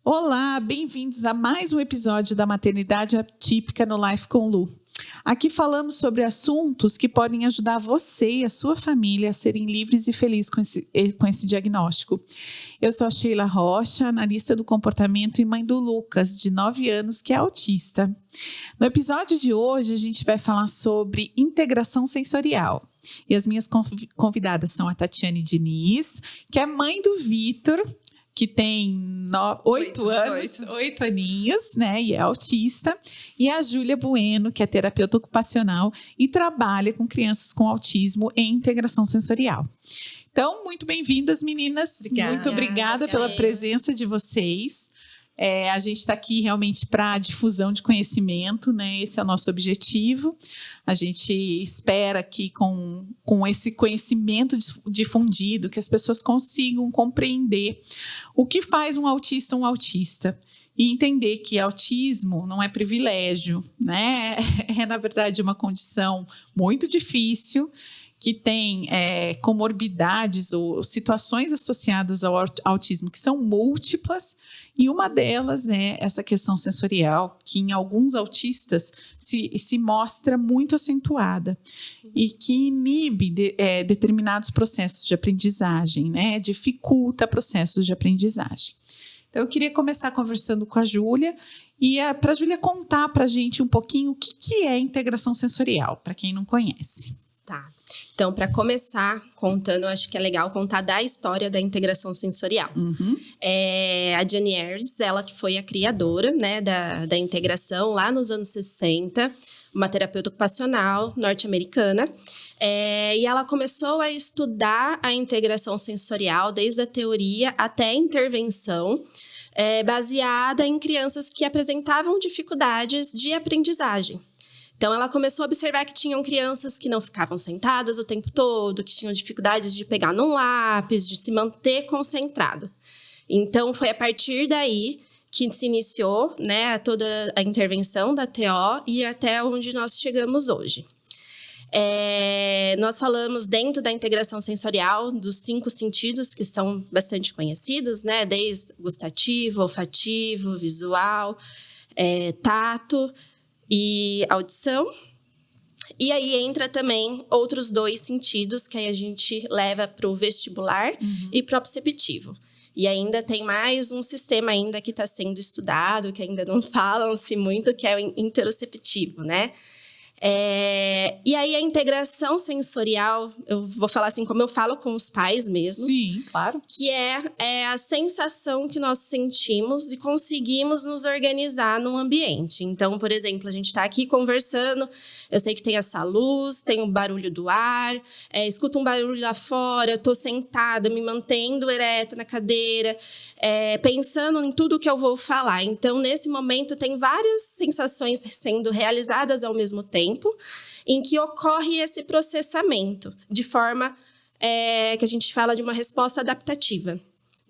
Olá, bem-vindos a mais um episódio da Maternidade Atípica no Life com Lu. Aqui falamos sobre assuntos que podem ajudar você e a sua família a serem livres e felizes com esse diagnóstico. Eu sou a Sheila Rocha, analista do comportamento e mãe do Lucas, de 9 anos, que é autista. No episódio de hoje, a gente vai falar sobre integração sensorial. E as minhas convidadas são a Tatiane Diniz, que é mãe do Vitor, que tem 8 aninhos, né, e é autista, e a Júlia Bueno, que é terapeuta ocupacional e trabalha com crianças com autismo e integração sensorial. Então, muito bem-vindas, meninas. Muito obrigada pela presença de vocês. A gente está aqui realmente para difusão de conhecimento, né? Esse é o nosso objetivo. A gente espera que com esse conhecimento difundido, que as pessoas consigam compreender o que faz um autista e entender que autismo não é privilégio, né? É, na verdade, uma condição muito difícil, que tem comorbidades ou situações associadas ao autismo que são múltiplas, e uma delas é essa questão sensorial, que em alguns autistas se mostra muito acentuada. Sim. E que inibe determinados processos de aprendizagem, né? Dificulta processos de aprendizagem. Então, eu queria começar conversando com a Júlia, e para a Júlia contar para a gente um pouquinho o que é integração sensorial, para quem não conhece. Tá. Então, para começar contando, acho que é legal contar da história da integração sensorial. Uhum. A Jane Ayres, ela que foi a criadora, né, da integração lá nos anos 60, uma terapeuta ocupacional norte-americana. E ela começou a estudar a integração sensorial desde a teoria até a intervenção, baseada em crianças que apresentavam dificuldades de aprendizagem. Então, ela começou a observar que tinham crianças que não ficavam sentadas o tempo todo, que tinham dificuldades de pegar num lápis, de se manter concentrado. Então, foi a partir daí que se iniciou, né, toda a intervenção da TO e até onde nós chegamos hoje. Nós falamos dentro da integração sensorial dos 5 sentidos que são bastante conhecidos, né, desde gustativo, olfativo, visual, tato e audição. E aí entra também outros 2 sentidos que aí a gente leva para o vestibular e proprioceptivo. E ainda tem mais um sistema ainda que está sendo estudado, que ainda não falam-se muito, que é o interoceptivo, né? E aí a integração sensorial, eu vou falar assim como eu falo com os pais mesmo. Sim, claro. Que é a sensação que nós sentimos e conseguimos nos organizar num ambiente. Então, por exemplo, a gente está aqui conversando, eu sei que tem essa luz, tem o barulho do ar, escuto um barulho lá fora, eu estou sentada, me mantendo ereta na cadeira, pensando em tudo que eu vou falar. Então, nesse momento, tem várias sensações sendo realizadas ao mesmo tempo, em que ocorre esse processamento, de forma que a gente fala de uma resposta adaptativa,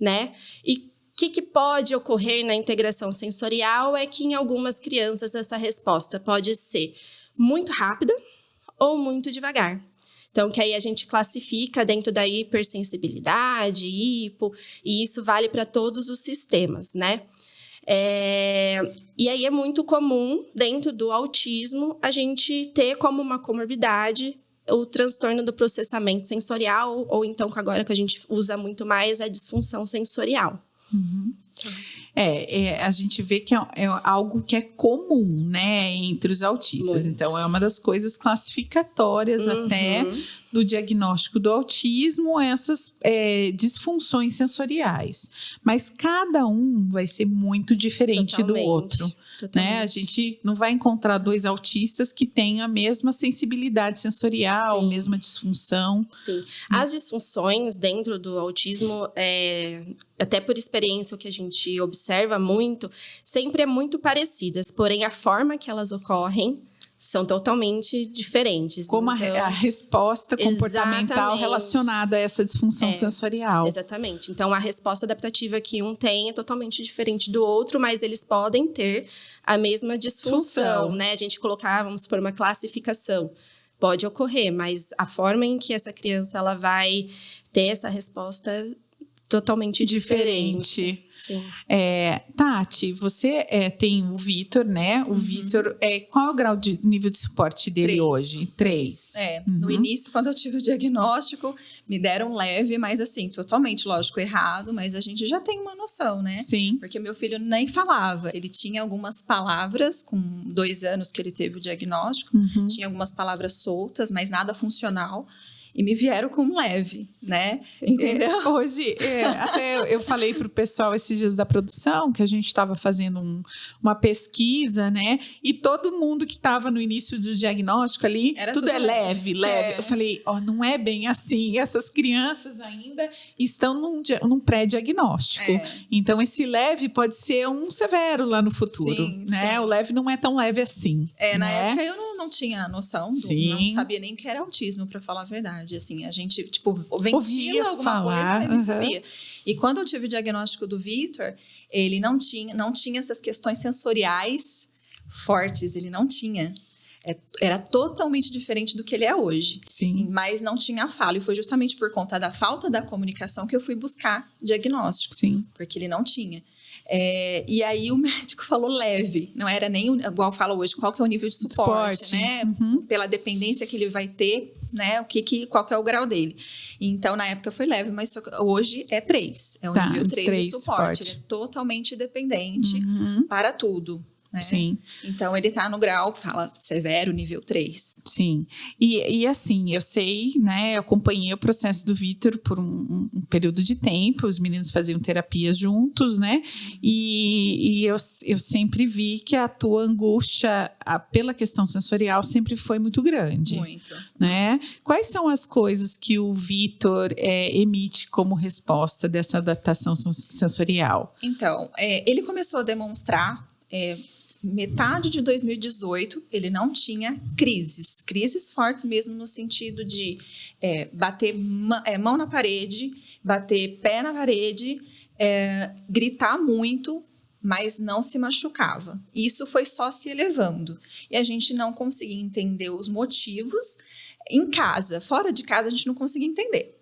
né? E o que pode ocorrer na integração sensorial é que, em algumas crianças, essa resposta pode ser muito rápida ou muito devagar. Então, que aí a gente classifica dentro da hipersensibilidade, hipo, e isso vale para todos os sistemas, né? E aí é muito comum, dentro do autismo, a gente ter como uma comorbidade o transtorno do processamento sensorial, ou então, agora que a gente usa muito mais, a disfunção sensorial. Uhum. A gente vê que é algo que é comum, né, entre os autistas. Muito. Então, é uma das coisas classificatórias até do diagnóstico do autismo, essas disfunções sensoriais. Mas cada um vai ser muito diferente do outro. Né? A gente não vai encontrar 2 autistas que tenham a mesma sensibilidade sensorial, a mesma disfunção. Sim. As disfunções dentro do autismo, até por experiência, o que a gente observa muito, sempre é muito parecidas, porém a forma que elas ocorrem são totalmente diferentes. Como então, a resposta comportamental relacionada a essa disfunção sensorial. Exatamente. Então, a resposta adaptativa que um tem é totalmente diferente do outro, mas eles podem ter a mesma disfunção, né? A gente colocar, vamos supor, uma classificação. Pode ocorrer, mas a forma em que essa criança ela vai ter essa resposta totalmente diferente. Sim. Tati, você tem o Vitor, né? O Vitor, qual é o grau de nível de suporte dele 3. hoje? 3. No início, quando eu tive o diagnóstico, me deram leve, mas assim, totalmente, lógico, errado, mas a gente já tem uma noção, né? Sim. Porque meu filho nem falava, ele tinha algumas palavras, com 2 anos que ele teve o diagnóstico, tinha algumas palavras soltas, mas nada funcional. E me vieram com leve, né? Entendeu? Hoje, até eu falei pro pessoal esses dias da produção que a gente estava fazendo uma pesquisa, né? E todo mundo que estava no início do diagnóstico ali, Era tudo é leve. É. Eu falei, não é bem assim. Essas crianças ainda estão num pré-diagnóstico. Então, esse leve pode ser um severo lá no futuro, Sim, né? sim. O leve não é tão leve assim. Na né? época eu não tinha noção, não sabia nem que era autismo, para falar a verdade. Assim, a gente, ventila alguma coisa, mas nem sabia. E quando eu tive o diagnóstico do Vitor, ele não tinha essas questões sensoriais fortes, ele não tinha. Era totalmente diferente do que ele é hoje. Sim. Mas não tinha fala. E foi justamente por conta da falta da comunicação que eu fui buscar diagnóstico. Sim. Porque ele não tinha. E aí o médico falou leve, não era nem igual fala hoje, qual que é o nível de suporte. Né? Pela dependência que ele vai ter, né? Qual que é o grau dele. Então, na época foi leve, mas hoje é 3. É o nível 3 de suporte. Ele é totalmente dependente para tudo. Né? Sim. Então, ele tá no grau, fala severo, nível 3. Sim. E assim, eu sei, né? Eu acompanhei o processo do Vitor por um período de tempo. Os meninos faziam terapias juntos, né? E eu sempre vi que a tua angústia pela questão sensorial sempre foi muito grande. Muito. Né? Quais são as coisas que o Vitor emite como resposta dessa adaptação sensorial? Então, ele começou a demonstrar... metade de 2018, ele não tinha crises fortes mesmo no sentido de bater mão na parede, bater pé na parede, gritar muito, mas não se machucava. Isso foi só se elevando. E a gente não conseguia entender os motivos em casa. Fora de casa, a gente não conseguia entender.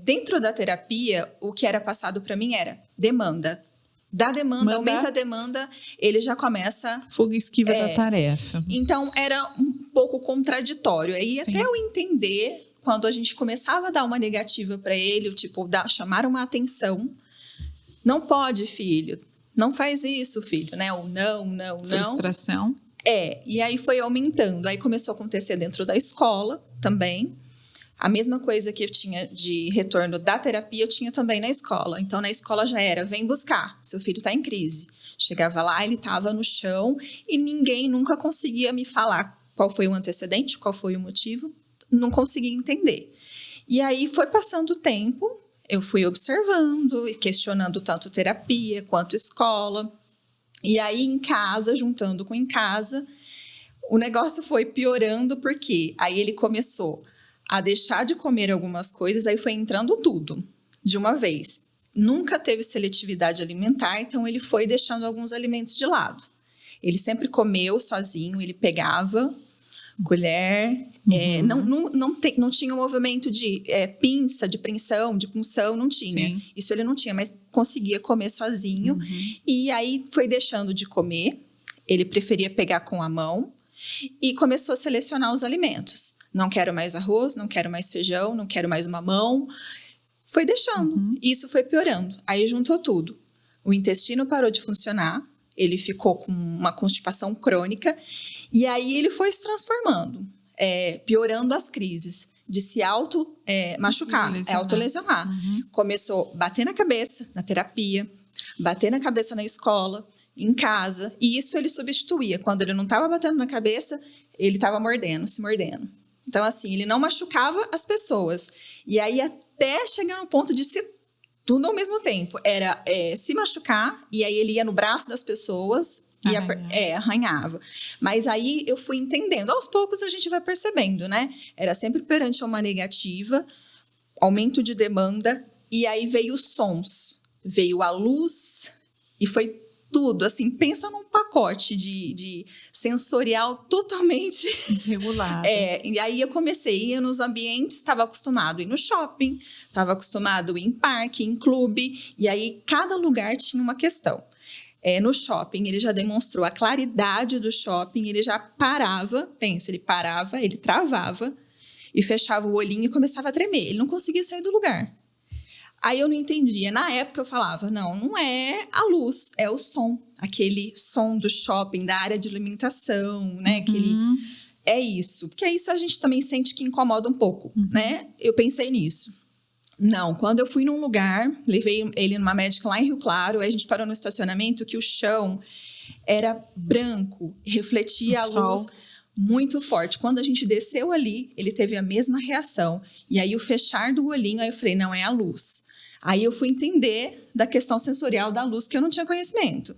Dentro da terapia, o que era passado para mim era demanda. Da demanda, aumenta a demanda, ele já começa... Fuga e esquiva da tarefa. Então, era um pouco contraditório. Aí, Sim. até eu entender, quando a gente começava a dar uma negativa para ele, chamar uma atenção. Não pode, filho. Não faz isso, filho. Né? Ou não. Frustração. E aí foi aumentando. Aí começou a acontecer dentro da escola também. A mesma coisa que eu tinha de retorno da terapia, eu tinha também na escola. Então, na escola já era, vem buscar, seu filho está em crise. Chegava lá, ele estava no chão e ninguém nunca conseguia me falar qual foi o antecedente, qual foi o motivo. Não conseguia entender. E aí, foi passando o tempo, eu fui observando e questionando tanto terapia quanto escola. E aí, em casa, juntando com em casa, o negócio foi piorando, porque aí ele começou... a deixar de comer algumas coisas, aí foi entrando tudo, de uma vez. Nunca teve seletividade alimentar, então ele foi deixando alguns alimentos de lado. Ele sempre comeu sozinho, ele pegava colher, não tinha um movimento de pinça, de preensão, de punção, não tinha. Sim. Isso ele não tinha, mas conseguia comer sozinho. E aí foi deixando de comer, ele preferia pegar com a mão e começou a selecionar os alimentos. Não quero mais arroz, não quero mais feijão, não quero mais mamão. Foi deixando. Isso foi piorando. Aí juntou tudo. O intestino parou de funcionar. Ele ficou com uma constipação crônica. E aí ele foi se transformando. Piorando as crises. De se machucar, autolesionar. Começou a bater na cabeça, na terapia. Bater na cabeça na escola, em casa. E isso ele substituía. Quando ele não estava batendo na cabeça, ele estava se mordendo. Então, assim, ele não machucava as pessoas. E aí, até chegar no ponto de ser tudo ao mesmo tempo. Era se machucar, e aí ele ia no braço das pessoas e arranhava. Mas aí eu fui entendendo. Aos poucos a gente vai percebendo, né? Era sempre perante uma negativa, aumento de demanda, e aí veio os sons. Veio a luz, e foi tudo, assim, pensa num pacote de sensorial totalmente desregulado. E aí eu comecei a ir nos ambientes, estava acostumado a ir no shopping, estava acostumado a ir em parque, em clube, e aí cada lugar tinha uma questão. No shopping, ele já demonstrou a claridade do shopping, ele já parava, pensa, ele parava, ele travava e fechava o olhinho e começava a tremer, ele não conseguia sair do lugar. Aí eu não entendia. Na época eu falava, não é a luz, é o som. Aquele som do shopping, da área de alimentação, né? É isso. Porque isso a gente também sente que incomoda um pouco, né? Eu pensei nisso. Não, quando eu fui num lugar, levei ele numa médica lá em Rio Claro, aí a gente parou no estacionamento que o chão era branco, refletia a luz muito forte. Quando a gente desceu ali, ele teve a mesma reação. E aí o fechar do olhinho, aí eu falei, não, é a luz. Aí eu fui entender da questão sensorial da luz que eu não tinha conhecimento.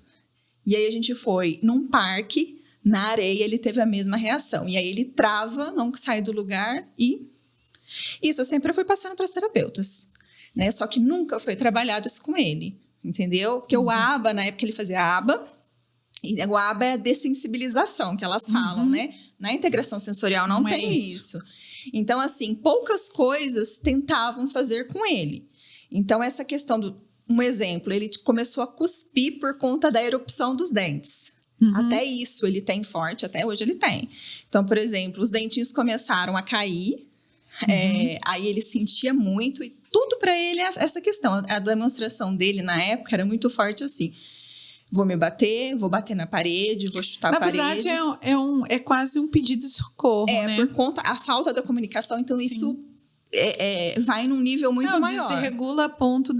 E aí a gente foi num parque, na areia, ele teve a mesma reação. E aí ele trava, não sai do lugar e... Isso eu sempre fui passando para as terapeutas, né? Só que nunca foi trabalhado isso com ele, entendeu? Porque o ABA, na época ele fazia ABA, e o ABA é a dessensibilização que elas falam, né? Na integração sensorial não tem isso. Então, assim, poucas coisas tentavam fazer com ele. Então, essa questão um exemplo, ele começou a cuspir por conta da erupção dos dentes. Até isso ele tem forte, até hoje ele tem. Então, por exemplo, os dentinhos começaram a cair, aí ele sentia muito, e tudo para ele é essa questão. A demonstração dele na época era muito forte assim. Vou me bater, vou bater na parede, vou chutar a parede. Na verdade, é quase um pedido de socorro, né? Por conta a falta da comunicação, então Sim. isso... vai num nível muito maior. Desregula a ponto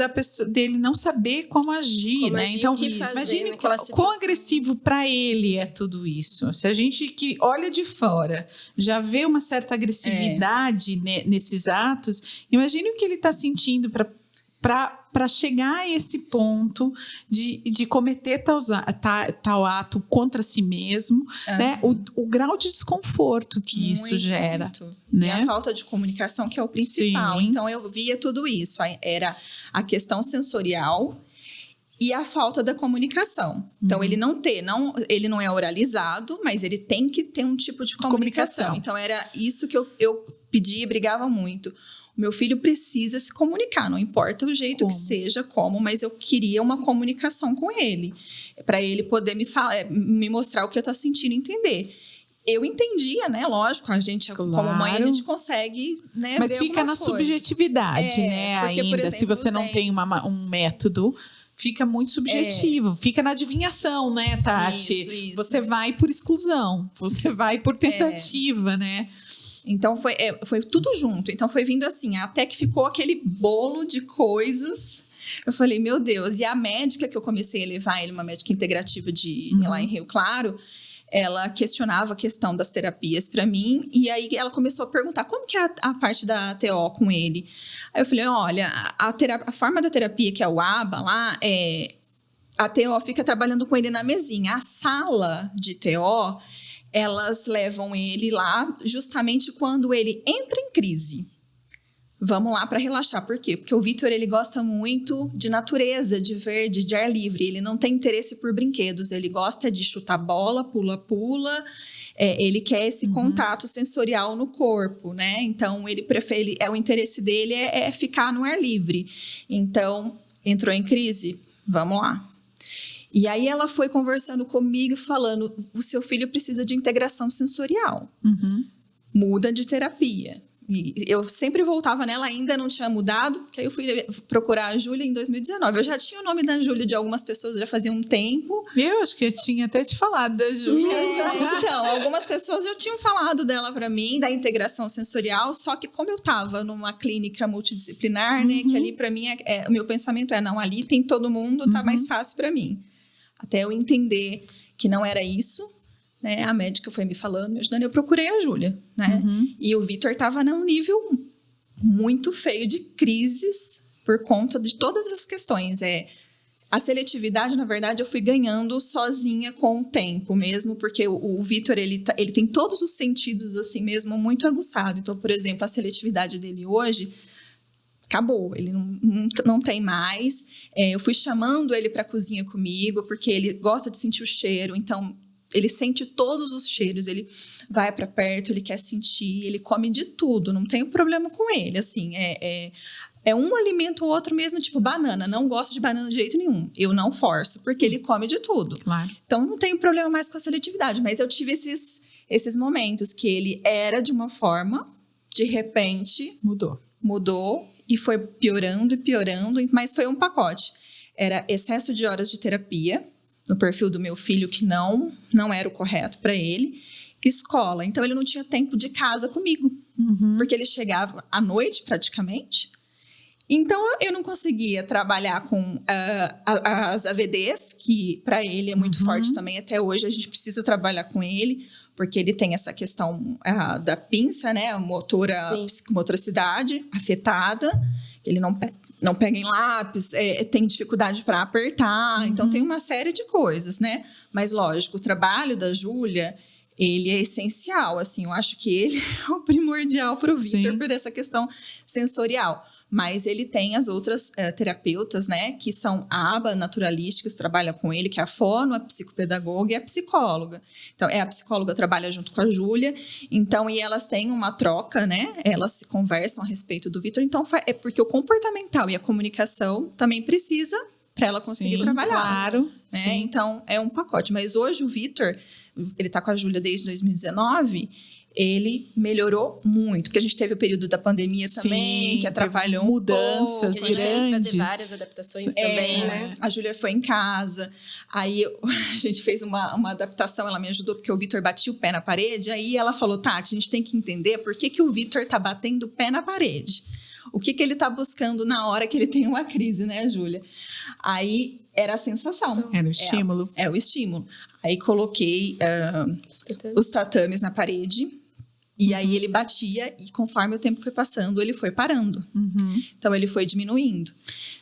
dele não saber como agir, né? Então, imagine quão agressivo para ele é tudo isso. Se a gente que olha de fora já vê uma certa agressividade nesses atos, imagine o que ele está sentindo para chegar a esse ponto de cometer tal ato contra si mesmo, né? O grau de desconforto que isso gera. Né? E a falta de comunicação que é o principal. Sim. Então, eu via tudo isso. Era a questão sensorial e a falta da comunicação. Então, ele não é oralizado, mas ele tem que ter um tipo de comunicação. Então, era isso que eu pedia e brigava muito. O meu filho precisa se comunicar, não importa o jeito que seja, mas eu queria uma comunicação com ele, para ele poder me mostrar o que eu estou sentindo e entender. Eu entendia, né? Lógico, a gente, como mãe, a gente consegue, né, mas ver fica na subjetividade, né? Porque, ainda, exemplo, se você não tem um método... Fica muito subjetivo, fica na adivinhação, né, Tati? Isso. Você vai por exclusão, você vai por tentativa, né? Então, foi tudo junto. Então, foi vindo assim, até que ficou aquele bolo de coisas. Eu falei, meu Deus. E a médica que eu comecei a levar ele, uma médica integrativa lá em Rio Claro, ela questionava a questão das terapias para mim. E aí, ela começou a perguntar, como que é a parte da TO com ele? Aí eu falei, olha, a forma da terapia, que é o ABA lá, a TO fica trabalhando com ele na mesinha. A sala de TO, elas levam ele lá justamente quando ele entra em crise. Vamos lá para relaxar. Por quê? Porque o Vitor, ele gosta muito de natureza, de verde, de ar livre. Ele não tem interesse por brinquedos. Ele gosta de chutar bola, pula-pula. Ele quer esse contato sensorial no corpo, né? Então, ele prefere... o interesse dele é ficar no ar livre. Então, entrou em crise? Vamos lá. E aí, ela foi conversando comigo, falando, o seu filho precisa de integração sensorial. Muda de terapia. E eu sempre voltava nela, ainda não tinha mudado, porque aí eu fui procurar a Júlia em 2019. Eu já tinha o nome da Júlia de algumas pessoas, já fazia um tempo. Eu acho que eu tinha até te falado da Júlia. Então, algumas pessoas já tinham falado dela para mim, da integração sensorial, só que como eu estava numa clínica multidisciplinar, né, que ali para mim, o meu pensamento não, ali tem todo mundo, tá mais fácil para mim. Até eu entender que não era isso, né? A médica foi me falando, me ajudando, eu procurei a Júlia, né? E o Vitor estava num nível muito feio de crises por conta de todas as questões. A seletividade, na verdade, eu fui ganhando sozinha com o tempo mesmo, porque o Vitor, ele tem todos os sentidos assim mesmo muito aguçado. Então, por exemplo, a seletividade dele hoje acabou, ele não tem mais. Eu fui chamando ele para a cozinha comigo, porque ele gosta de sentir o cheiro, então ele sente todos os cheiros, ele vai para perto, ele quer sentir, ele come de tudo, não tenho problema com ele, assim, é um alimento ou outro mesmo, tipo banana, não gosto de banana de jeito nenhum, eu não forço, porque ele come de tudo. Claro. Então não tenho problema mais com a seletividade, mas eu tive esses momentos que ele era de uma forma, de repente mudou e foi piorando, mas foi um pacote. Era excesso de horas de terapia no perfil do meu filho, que não era o correto para ele. Escola, então ele não tinha tempo de casa comigo, porque ele chegava à noite praticamente. Então eu não conseguia trabalhar com as AVDs, que para ele é muito forte também até hoje. A gente precisa trabalhar com ele, porque ele tem essa questão da pinça, né, a psicomotricidade afetada, ele não pega em lápis, tem dificuldade para apertar, então tem uma série de coisas, né? Mas lógico, o trabalho da Júlia, ele é essencial, assim, eu acho que ele é o primordial para o Vitor por essa questão sensorial. Mas ele tem as outras terapeutas, né, que são a aba naturalística, que trabalha com ele, que é a fono, a psicopedagoga e a psicóloga. Então, a psicóloga trabalha junto com a Júlia, então, e elas têm uma troca, né, elas se conversam a respeito do Vitor, então, é porque o comportamental e a comunicação também precisa para ela conseguir trabalhar. Claro. Né? Então, é um pacote. Mas hoje o Vitor, ele está com a Júlia desde 2019, ele melhorou muito, porque a gente teve o período da pandemia também, que atrapalhou mudanças grandes. A gente teve que fazer várias adaptações também, né? A Júlia foi em casa, aí a gente fez uma adaptação, ela me ajudou, porque o Vitor batia o pé na parede, aí ela falou, Tati, a gente tem que entender por que o Vitor tá batendo o pé na parede. O que ele tá buscando na hora que ele tem uma crise, né, Júlia? Aí era a sensação. Era o estímulo. É o estímulo. Aí coloquei os tatames na parede. E aí ele batia e conforme o tempo foi passando, ele foi parando. Então ele foi diminuindo.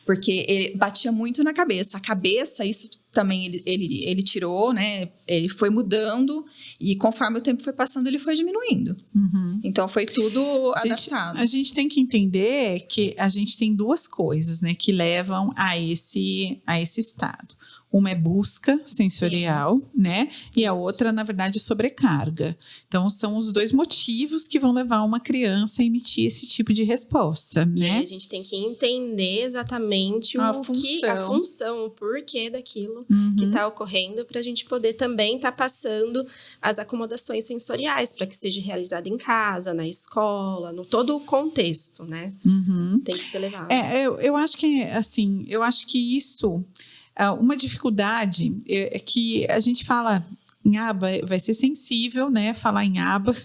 Porque ele batia muito na cabeça. A cabeça, isso também ele tirou, né? Ele foi mudando e conforme o tempo foi passando, ele foi diminuindo. Então foi tudo adaptado. A gente tem que entender que a gente tem duas coisas, né, que levam a esse estado. Uma é busca sensorial, né? E a outra, na verdade, é sobrecarga. Então, são os dois motivos que vão levar uma criança a emitir esse tipo de resposta, né? E aí a gente tem que entender exatamente a função, o porquê daquilo que está ocorrendo, para a gente poder também estar passando as acomodações sensoriais, para que seja realizado em casa, na escola, no todo o contexto, né? Tem que ser levado. Eu acho que, assim, isso... Uma dificuldade é que a gente fala em aba, vai ser sensível, né? Falar em aba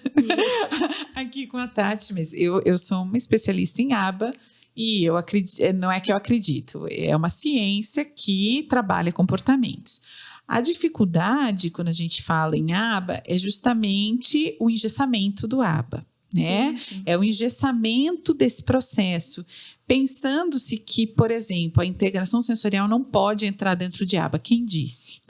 aqui com a Tati, mas eu sou uma especialista em aba e eu acredito, não é que eu acredito, é uma ciência que trabalha comportamentos. A dificuldade, quando a gente fala em aba, é justamente o engessamento do aba, né? Sim. É o engessamento desse processo. Pensando-se que, por exemplo, a integração sensorial não pode entrar dentro de aba. Quem disse?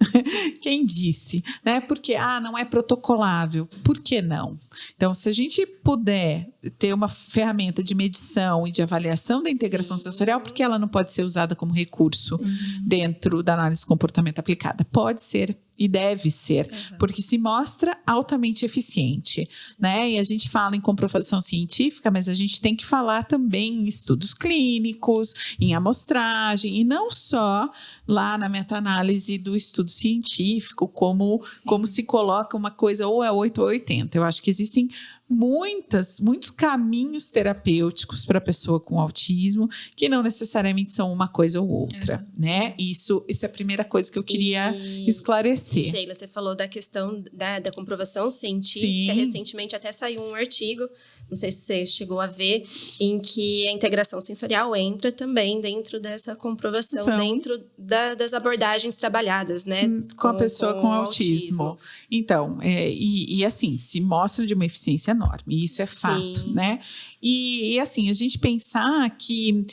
Quem disse? Né? Porque, não é protocolável. Por que não? Então, se a gente puder ter uma ferramenta de medição e de avaliação da integração sensorial, por que ela não pode ser usada como recurso dentro da análise de comportamento aplicada? Pode ser e deve ser, porque se mostra altamente eficiente, né? E a gente fala em comprovação científica, mas a gente tem que falar também em estudos clínicos, em amostragem, e não só lá na meta-análise do estudo científico, como se coloca uma coisa ou é 8 ou 80. Eu acho que existem muitos caminhos terapêuticos para a pessoa com autismo que não necessariamente são uma coisa ou outra, né? Isso é a primeira coisa que eu queria esclarecer. Sheila, você falou da questão da comprovação científica. Recentemente até saiu um artigo, não sei se você chegou a ver, em que a integração sensorial entra também dentro dessa comprovação, dentro das abordagens trabalhadas, né? Com a pessoa com autismo. Então, e assim, se mostra de uma eficiência enorme, isso é fato, né? E assim, a gente pensar que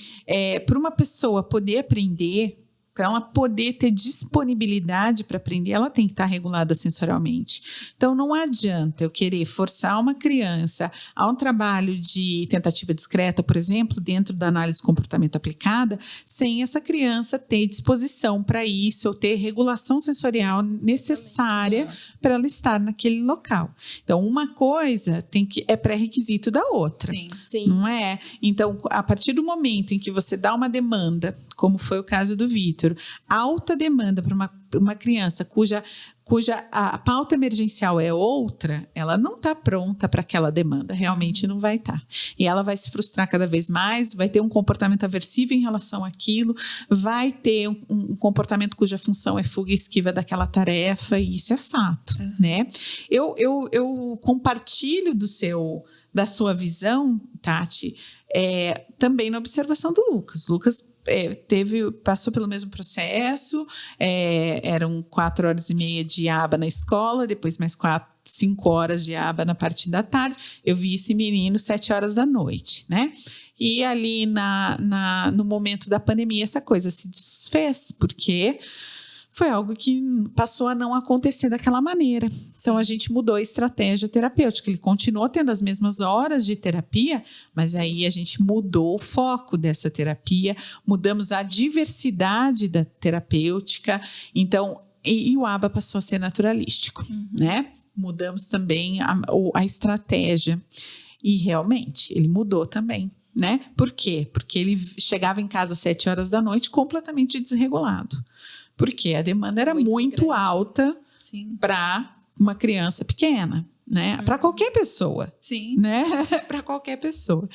para uma pessoa poder aprender, para ela poder ter disponibilidade para aprender, ela tem que estar regulada sensorialmente. Então, não adianta eu querer forçar uma criança a um trabalho de tentativa discreta, por exemplo, dentro da análise de comportamento aplicada, sem essa criança ter disposição para isso ou ter regulação sensorial necessária para ela estar naquele local. Então, uma coisa é pré-requisito da outra. Sim. Não é? Então, a partir do momento em que você dá uma demanda, como foi o caso do Vitor, alta demanda para uma criança cuja a pauta emergencial é outra, ela não está pronta para aquela demanda, realmente não vai estar. E ela vai se frustrar cada vez mais, vai ter um comportamento aversivo em relação àquilo, vai ter um comportamento cuja função é fuga e esquiva daquela tarefa, e isso é fato, né? Eu compartilho da sua visão, Tati, também na observação do Lucas. Lucas passou pelo mesmo processo, eram 4h30 de aba na escola, depois mais 5 horas de aba na parte da tarde. Eu vi esse menino 7h da noite, né? E ali no momento da pandemia, essa coisa se desfez, porque foi algo que passou a não acontecer daquela maneira. Então, a gente mudou a estratégia terapêutica. Ele continuou tendo as mesmas horas de terapia, mas aí a gente mudou o foco dessa terapia, mudamos a diversidade da terapêutica. Então, e o ABA passou a ser naturalístico, né? Mudamos também a estratégia. E, realmente, ele mudou também, né? Por quê? Porque ele chegava em casa às 7h da noite completamente desregulado. Porque a demanda era muito alta para uma criança pequena, né? Para qualquer pessoa. Sim. Né? Para qualquer pessoa.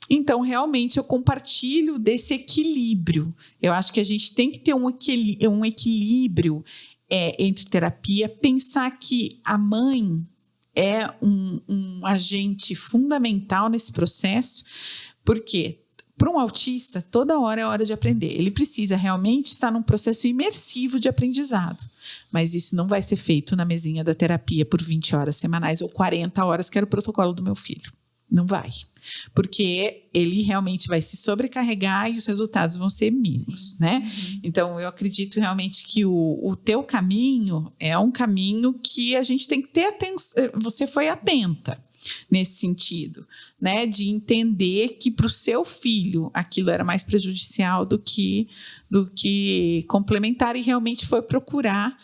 Então, realmente, eu compartilho desse equilíbrio. Eu acho que a gente tem que ter um equilíbrio entre terapia, pensar que a mãe é um agente fundamental nesse processo, porque para um autista, toda hora é hora de aprender. Ele precisa realmente estar num processo imersivo de aprendizado. Mas isso não vai ser feito na mesinha da terapia por 20 horas semanais ou 40 horas, que era o protocolo do meu filho. Não vai. Porque ele realmente vai se sobrecarregar e os resultados vão ser mínimos, né? Então, eu acredito realmente que o teu caminho é um caminho que a gente tem que ter atenção. Você foi atenta nesse sentido, né? De entender que para o seu filho aquilo era mais prejudicial do que complementar, e realmente foi procurar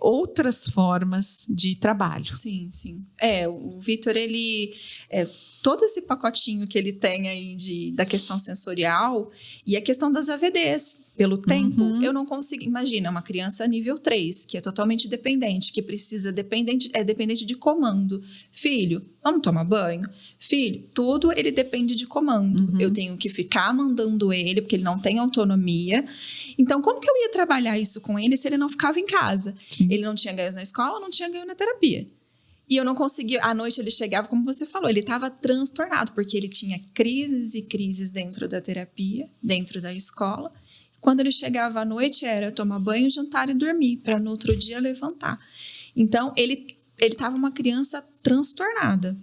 outras formas de trabalho. Sim. O Vitor, ele... todo esse pacotinho que ele tem aí da questão sensorial e a questão das AVDs. Pelo tempo, eu não consigo... Imagina, uma criança nível 3, que é totalmente dependente, que precisa... dependente de comando. Filho, vamos tomar banho? Filho, tudo ele depende de comando. Eu tenho que ficar mandando ele, porque ele não tem autonomia. Então, como que eu ia trabalhar isso com ele se ele não ficava em casa? Sim. Ele não tinha ganhos na escola, não tinha ganho na terapia. E eu não conseguia... À noite ele chegava, como você falou, ele estava transtornado, porque ele tinha crises e crises dentro da terapia, dentro da escola. Quando ele chegava à noite, era tomar banho, jantar e dormir, para no outro dia levantar. Então, ele estava uma criança transtornada.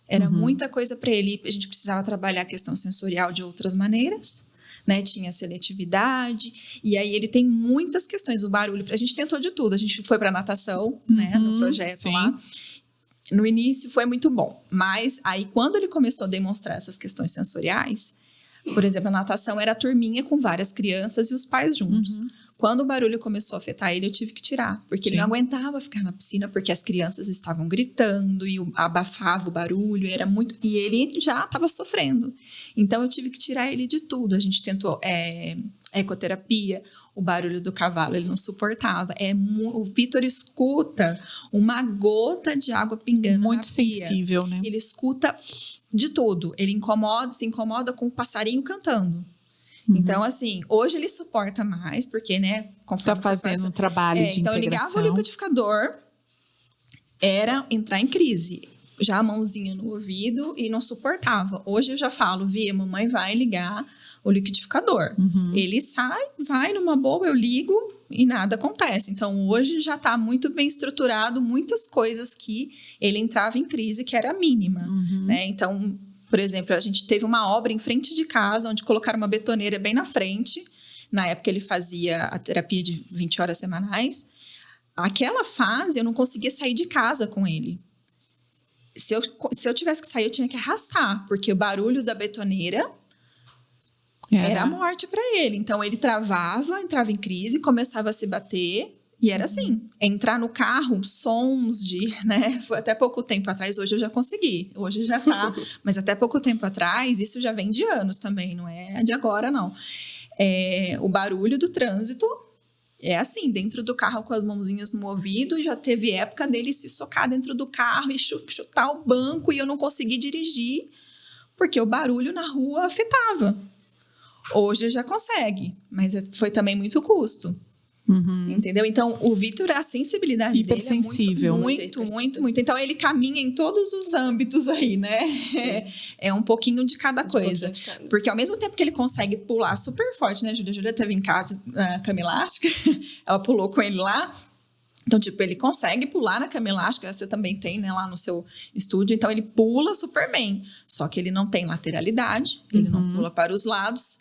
Era muita coisa para ele. A gente precisava trabalhar a questão sensorial de outras maneiras, né? Tinha seletividade, e aí ele tem muitas questões. O barulho, a gente tentou de tudo. A gente foi para natação, né, no projeto lá. No início foi muito bom, mas aí quando ele começou a demonstrar essas questões sensoriais, por exemplo, a natação era a turminha com várias crianças e os pais juntos. Quando o barulho começou a afetar ele, eu tive que tirar, porque ele não aguentava ficar na piscina, porque as crianças estavam gritando e abafava o barulho, era muito... E ele já estava sofrendo. Então, eu tive que tirar ele de tudo. A gente tentou ecoterapia, o barulho do cavalo, ele não suportava. O Vitor escuta uma gota de água pingando muito na pia. Sensível, né? Ele escuta de tudo. Ele se incomoda com o passarinho cantando. Então, assim, hoje ele suporta mais, porque, né? Tá fazendo um trabalho de então, integração. Então, eu ligava o liquidificador, era entrar em crise. Já a mãozinha no ouvido e não suportava. Hoje eu já falo, Via, mamãe vai ligar o liquidificador. Ele sai, vai numa boa, eu ligo e nada acontece. Então, hoje já está muito bem estruturado, muitas coisas que ele entrava em crise, que era mínima, né? Então... Por exemplo, a gente teve uma obra em frente de casa, onde colocaram uma betoneira bem na frente. Na época ele fazia a terapia de 20 horas semanais. Aquela fase eu não conseguia sair de casa com ele. Se eu tivesse que sair, eu tinha que arrastar, porque o barulho da betoneira era a morte para ele. Então ele travava, entrava em crise, começava a se bater. E era assim, entrar no carro, sons de, né? Foi até pouco tempo atrás, hoje eu já consegui, hoje já tá. Mas até pouco tempo atrás, isso já vem de anos também, não é de agora, não. O barulho do trânsito é assim, dentro do carro com as mãozinhas no ouvido, já teve época dele se socar dentro do carro e chutar o banco e eu não consegui dirigir, porque o barulho na rua afetava. Hoje já consegue, mas foi também muito custo. Entendeu? Então, o Vitor, a sensibilidade dele é muito. Então, ele caminha em todos os âmbitos aí, né? É um pouquinho de cada coisa. Porque ao mesmo tempo que ele consegue pular super forte, né, Júlia? A Júlia esteve em casa na cama elástica, ela pulou com ele lá. Então, tipo, ele consegue pular na cama elástica, você também tem, né, lá no seu estúdio. Então, ele pula super bem. Só que ele não tem lateralidade, ele não pula para os lados.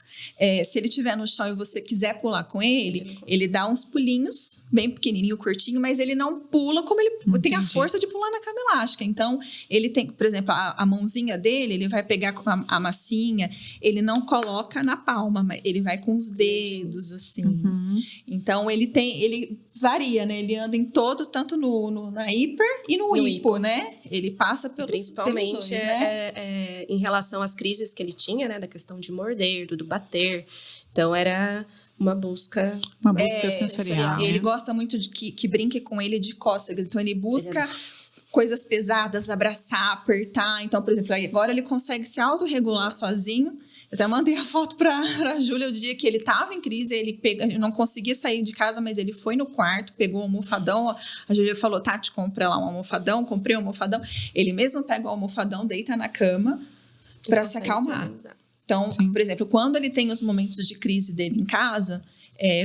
Se ele estiver no chão e você quiser pular com ele, ele dá uns pulinhos, bem pequenininho, curtinho, mas ele não pula como ele tem a força de pular na cama elástica. Então, ele tem, por exemplo, a mãozinha dele, ele vai pegar a massinha, ele não coloca na palma, mas ele vai com os dedos, assim. Então, ele varia, né? Ele anda em todo, tanto na hiper e no hipo, né? Ele passa principalmente pelos dois, né? Em relação às crises que ele tinha, né? Da questão de morder, do bater. Então, era uma busca sensorial. Né? Ele gosta muito de que brinque com ele de cócegas. Então, ele busca coisas pesadas, abraçar, apertar. Então, por exemplo, agora ele consegue se autorregular sozinho. Eu até mandei a foto pra Júlia o dia que ele tava em crise, ele não conseguia sair de casa, mas ele foi no quarto, pegou um almofadão, a Júlia falou, Tati, compra lá um almofadão, comprei um almofadão, ele mesmo pega o almofadão, deita na cama para se acalmar. Então, por exemplo, quando ele tem os momentos de crise dele em casa,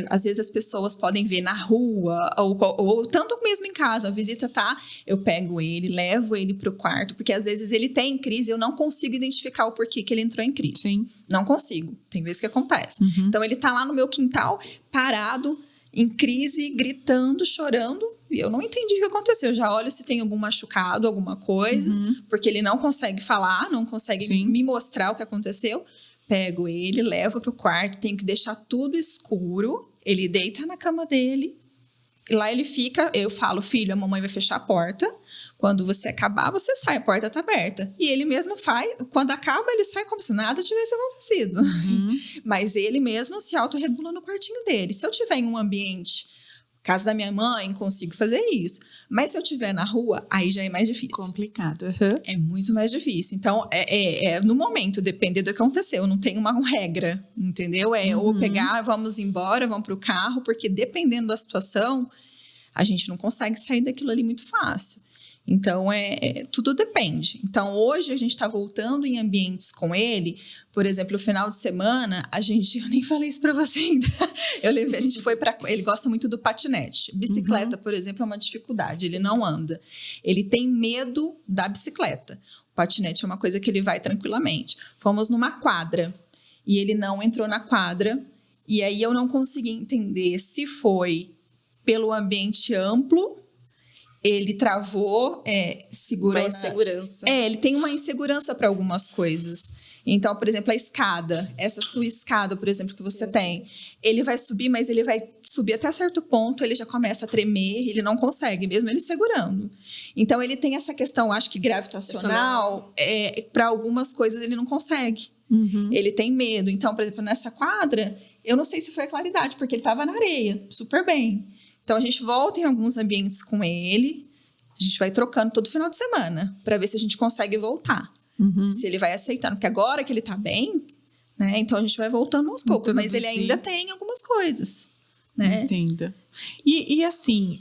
às vezes as pessoas podem ver na rua, ou tanto mesmo em casa, a visita tá, eu pego ele, levo ele pro quarto, porque às vezes ele tem crise, eu não consigo identificar o porquê que ele entrou em crise. Sim. Não consigo, tem vezes que acontece. Então ele tá lá no meu quintal, parado, em crise, gritando, chorando, e eu não entendi o que aconteceu. Eu já olho se tem algum machucado, alguma coisa, porque ele não consegue falar, não consegue me mostrar o que aconteceu. Pego ele, levo pro quarto, tenho que deixar tudo escuro. Ele deita na cama dele. E lá ele fica, eu falo, filho, a mamãe vai fechar a porta. Quando você acabar, você sai, a porta tá aberta. E ele mesmo faz, quando acaba, ele sai como se nada tivesse acontecido. Mas ele mesmo se autorregula no quartinho dele. Se eu tiver em um ambiente, casa da minha mãe, consigo fazer isso. Mas se eu estiver na rua, aí já é mais difícil. Complicado. É muito mais difícil. Então, no momento, depende do que aconteceu. Não tem uma regra, entendeu? Ou pegar, vamos embora, vamos pro carro, porque dependendo da situação, a gente não consegue sair daquilo ali muito fácil. Então, tudo depende. Então, hoje a gente está voltando em ambientes com ele. Por exemplo, no final de semana, eu nem falei isso para você ainda. A gente foi ele gosta muito do patinete. Bicicleta, por exemplo, é uma dificuldade. Ele não anda. Ele tem medo da bicicleta. O patinete é uma coisa que ele vai tranquilamente. Fomos numa quadra e ele não entrou na quadra. E aí eu não consegui entender se foi pelo ambiente amplo. Ele travou, segurou... Uma insegurança. Ele tem uma insegurança para algumas coisas. Então, por exemplo, a escada. Essa sua escada, por exemplo, que você tem. Ele vai subir, mas ele vai subir até certo ponto, ele já começa a tremer, ele não consegue, mesmo ele segurando. Então, ele tem essa questão, acho que gravitacional, para algumas coisas ele não consegue. Ele tem medo. Então, por exemplo, nessa quadra, eu não sei se foi a claridade, porque ele estava na areia, super bem. Então, a gente volta em alguns ambientes com ele, a gente vai trocando todo final de semana, para ver se a gente consegue voltar. Se ele vai aceitando, porque agora que ele tá bem, né? Então, a gente vai voltando aos poucos, mas ele ainda tem algumas coisas, né? Entendo. E assim,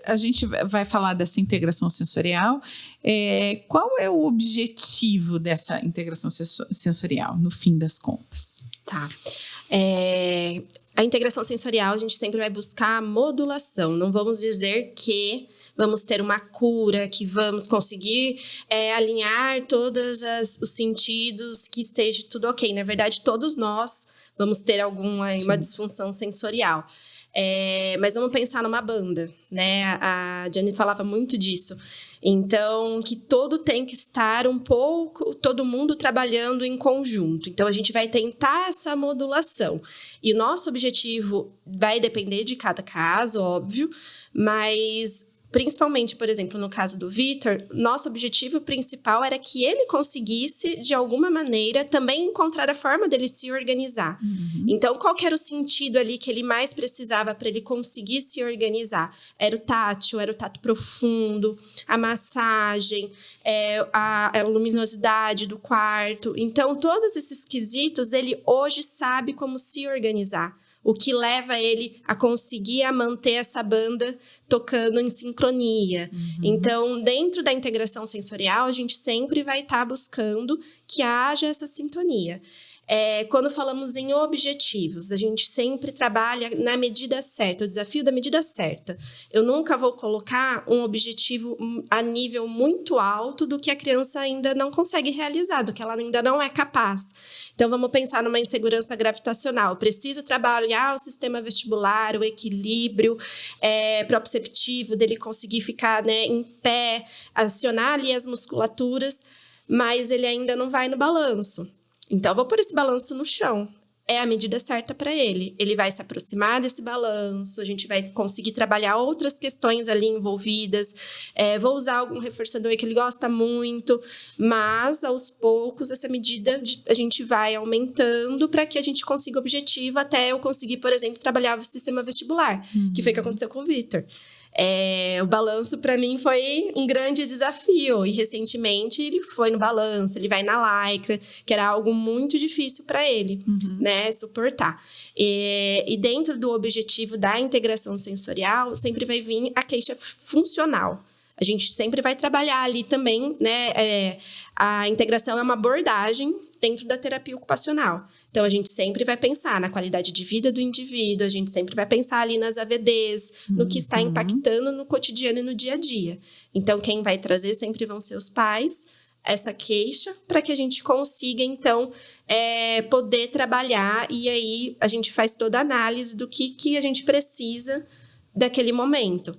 a gente vai falar dessa integração sensorial, qual é o objetivo dessa integração sensorial, no fim das contas? Tá. A integração sensorial, a gente sempre vai buscar a modulação. Não vamos dizer que vamos ter uma cura, que vamos conseguir alinhar todos os sentidos, que esteja tudo ok. Na verdade, todos nós vamos ter uma disfunção sensorial. Mas vamos pensar numa banda, né? A Jane falava muito disso. Então, que tem que estar todo mundo trabalhando em conjunto. Então, a gente vai tentar essa modulação. E o nosso objetivo vai depender de cada caso, óbvio, mas principalmente, por exemplo, no caso do Vitor, nosso objetivo principal era que ele conseguisse, de alguma maneira, também encontrar a forma dele se organizar. Então, qual que era o sentido ali que ele mais precisava para ele conseguir se organizar? Era o tato profundo, a massagem, a luminosidade do quarto. Então, todos esses quesitos, ele hoje sabe como se organizar. O que leva ele a conseguir manter essa banda tocando em sincronia. Então, dentro da integração sensorial, a gente sempre vai estar buscando que haja essa sintonia. Quando falamos em objetivos, a gente sempre trabalha na medida certa, o desafio da medida certa. Eu nunca vou colocar um objetivo a nível muito alto do que a criança ainda não consegue realizar, do que ela ainda não é capaz. Então, vamos pensar numa insegurança gravitacional. Preciso trabalhar o sistema vestibular, o equilíbrio proprioceptivo, dele conseguir ficar, né, em pé, acionar ali as musculaturas, mas ele ainda não vai no balanço. Então, eu vou pôr esse balanço no chão. É a medida certa para ele. Ele vai se aproximar desse balanço, a gente vai conseguir trabalhar outras questões ali envolvidas. Vou usar algum reforçador que ele gosta muito, mas, aos poucos, essa medida a gente vai aumentando para que a gente consiga o objetivo até eu conseguir, por exemplo, trabalhar o sistema vestibular, que foi o que aconteceu com o Vitor. O balanço, para mim, foi um grande desafio. E, recentemente, ele foi no balanço, ele vai na lycra, que era algo muito difícil para ele, né, suportar. E dentro do objetivo da integração sensorial, sempre vai vir a queixa funcional. A gente sempre vai trabalhar ali também, né? A integração é uma abordagem dentro da terapia ocupacional. Então, a gente sempre vai pensar na qualidade de vida do indivíduo, a gente sempre vai pensar ali nas AVDs, no que está impactando no cotidiano e no dia a dia. Então, quem vai trazer sempre vão ser os pais, essa queixa, para que a gente consiga, então, poder trabalhar. E aí, a gente faz toda a análise do que a gente precisa daquele momento.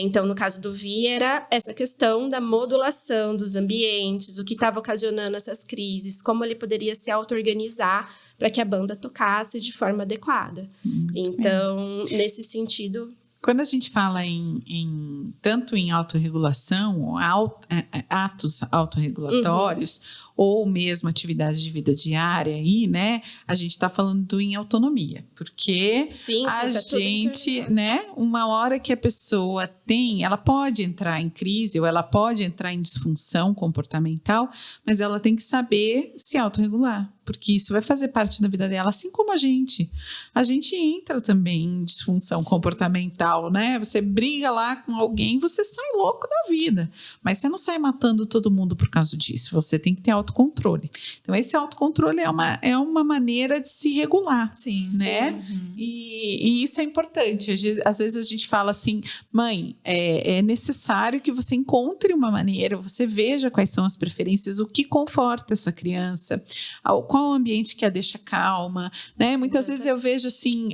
Então, no caso do Vi, era essa questão da modulação dos ambientes, o que estava ocasionando essas crises, como ele poderia se auto-organizar para que a banda tocasse de forma adequada. Então, nesse sentido... Quando a gente fala tanto em autorregulação, atos autorregulatórios, ou mesmo atividades de vida diária, aí, né? A gente está falando em autonomia, porque a gente, né? Uma hora que a pessoa ela pode entrar em crise ou ela pode entrar em disfunção comportamental, mas ela tem que saber se autorregular, porque isso vai fazer parte da vida dela, assim como a gente. A gente entra também em disfunção comportamental, né? Você briga lá com alguém, você sai louco da vida, mas você não sai matando todo mundo por causa disso. Você tem que ter autocontrole. Então, esse autocontrole é uma maneira de se regular, né? E isso é importante. Às vezes a gente fala assim, mãe, é necessário que você encontre uma maneira, você veja quais são as preferências, o que conforta essa criança, qual o ambiente que a deixa calma, né? Muitas vezes eu vejo assim,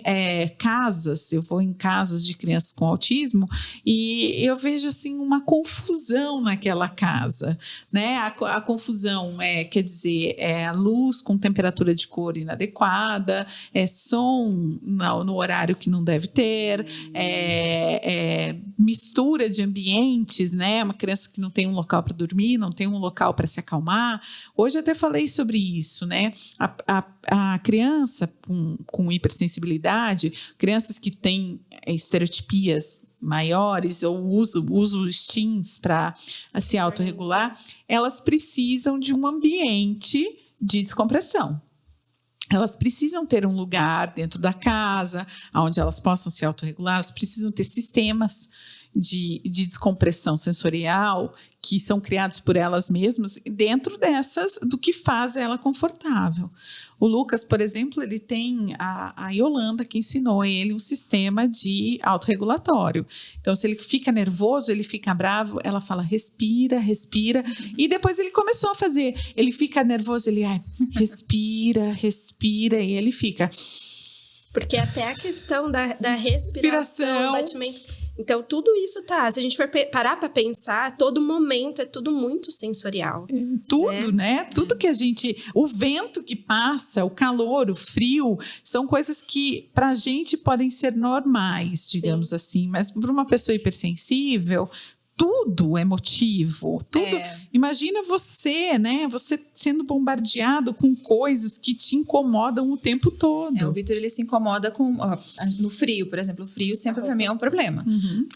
eu vou em casas de crianças com autismo e eu vejo assim uma confusão naquela casa, né? A confusão quer dizer, a luz com temperatura de cor inadequada, som no horário que não deve ter, mistura de ambientes, né? Uma criança que não tem um local para dormir, não tem um local para se acalmar. Hoje eu até falei sobre isso, né? A criança com hipersensibilidade, crianças que têm estereotipias maiores ou usam os teens para se autorregular, elas precisam de um ambiente de descompressão. Elas precisam ter um lugar dentro da casa onde elas possam se autorregular, elas precisam ter sistemas de descompressão sensorial que são criados por elas mesmas, dentro dessas, do que faz ela confortável. O Lucas, por exemplo, ele tem a Yolanda que ensinou ele um sistema de autorregulatório. Então, se ele fica nervoso, ele fica bravo, ela fala respira, respira. E depois ele começou a fazer. Ele fica nervoso, ele respira, respira, e ele fica... Porque até a questão da respiração, batimento... Então, tudo isso se a gente for parar para pensar, todo momento é tudo muito sensorial. Tudo, né? Tudo que a gente... O vento que passa, o calor, o frio, são coisas que pra gente podem ser normais, digamos assim. Mas para uma pessoa hipersensível... Tudo é motivo, tudo. Imagina você, né? Você sendo bombardeado com coisas que te incomodam o tempo todo. O Vitor, ele se incomoda no frio, por exemplo. O frio sempre para mim é um problema.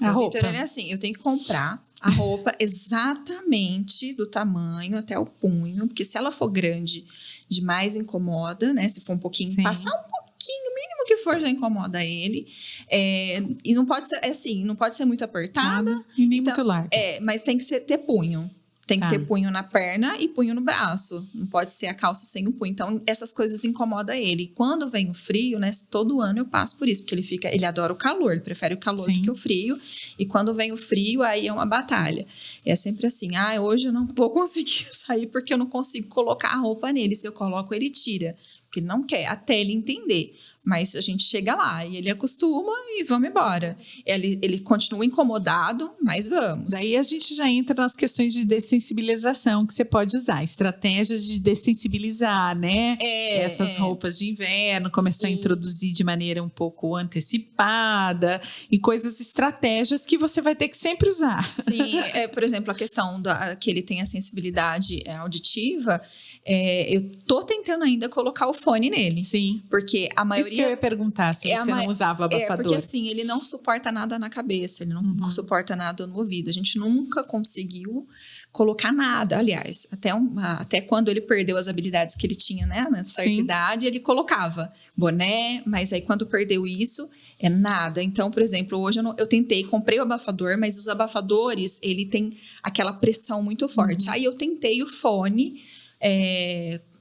A o Vitor, ele é assim, eu tenho que comprar a roupa exatamente do tamanho até o punho, porque se ela for grande demais incomoda, né? Se for um pouquinho, passar um pouquinho, o mínimo que for já incomoda ele. E não pode ser assim, não pode ser muito apertada. E nem muito larga. Mas tem que ter punho. Tem que ter punho na perna e punho no braço. Não pode ser a calça sem o punho. Então, essas coisas incomodam ele. E quando vem o frio, né? Todo ano eu passo por isso. Porque ele adora o calor. Ele prefere o calor do que o frio. E quando vem o frio, aí é uma batalha. É sempre assim. Hoje eu não vou conseguir sair porque eu não consigo colocar a roupa nele. Se eu coloco, ele tira. Porque ele não quer. Até ele entender. Mas a gente chega lá e ele acostuma e vamos embora. Ele continua incomodado, mas vamos. Daí a gente já entra nas questões de dessensibilização que você pode usar. Estratégias de dessensibilizar, né? Essas roupas de inverno, começar a introduzir de maneira um pouco antecipada e estratégias que você vai ter que sempre usar. Sim, por exemplo, a questão que ele tem a sensibilidade auditiva... eu tô tentando ainda colocar o fone nele. Sim. Porque a maioria... Isso que eu ia perguntar, se você não usava abafador. Porque assim, ele não suporta nada na cabeça, ele não suporta nada no ouvido. A gente nunca conseguiu colocar nada. Aliás, até quando ele perdeu as habilidades que ele tinha, né? Na certa idade, ele colocava boné, mas aí quando perdeu isso, é nada. Então, por exemplo, hoje eu comprei o abafador, mas os abafadores, ele tem aquela pressão muito forte. Aí eu tentei o fone...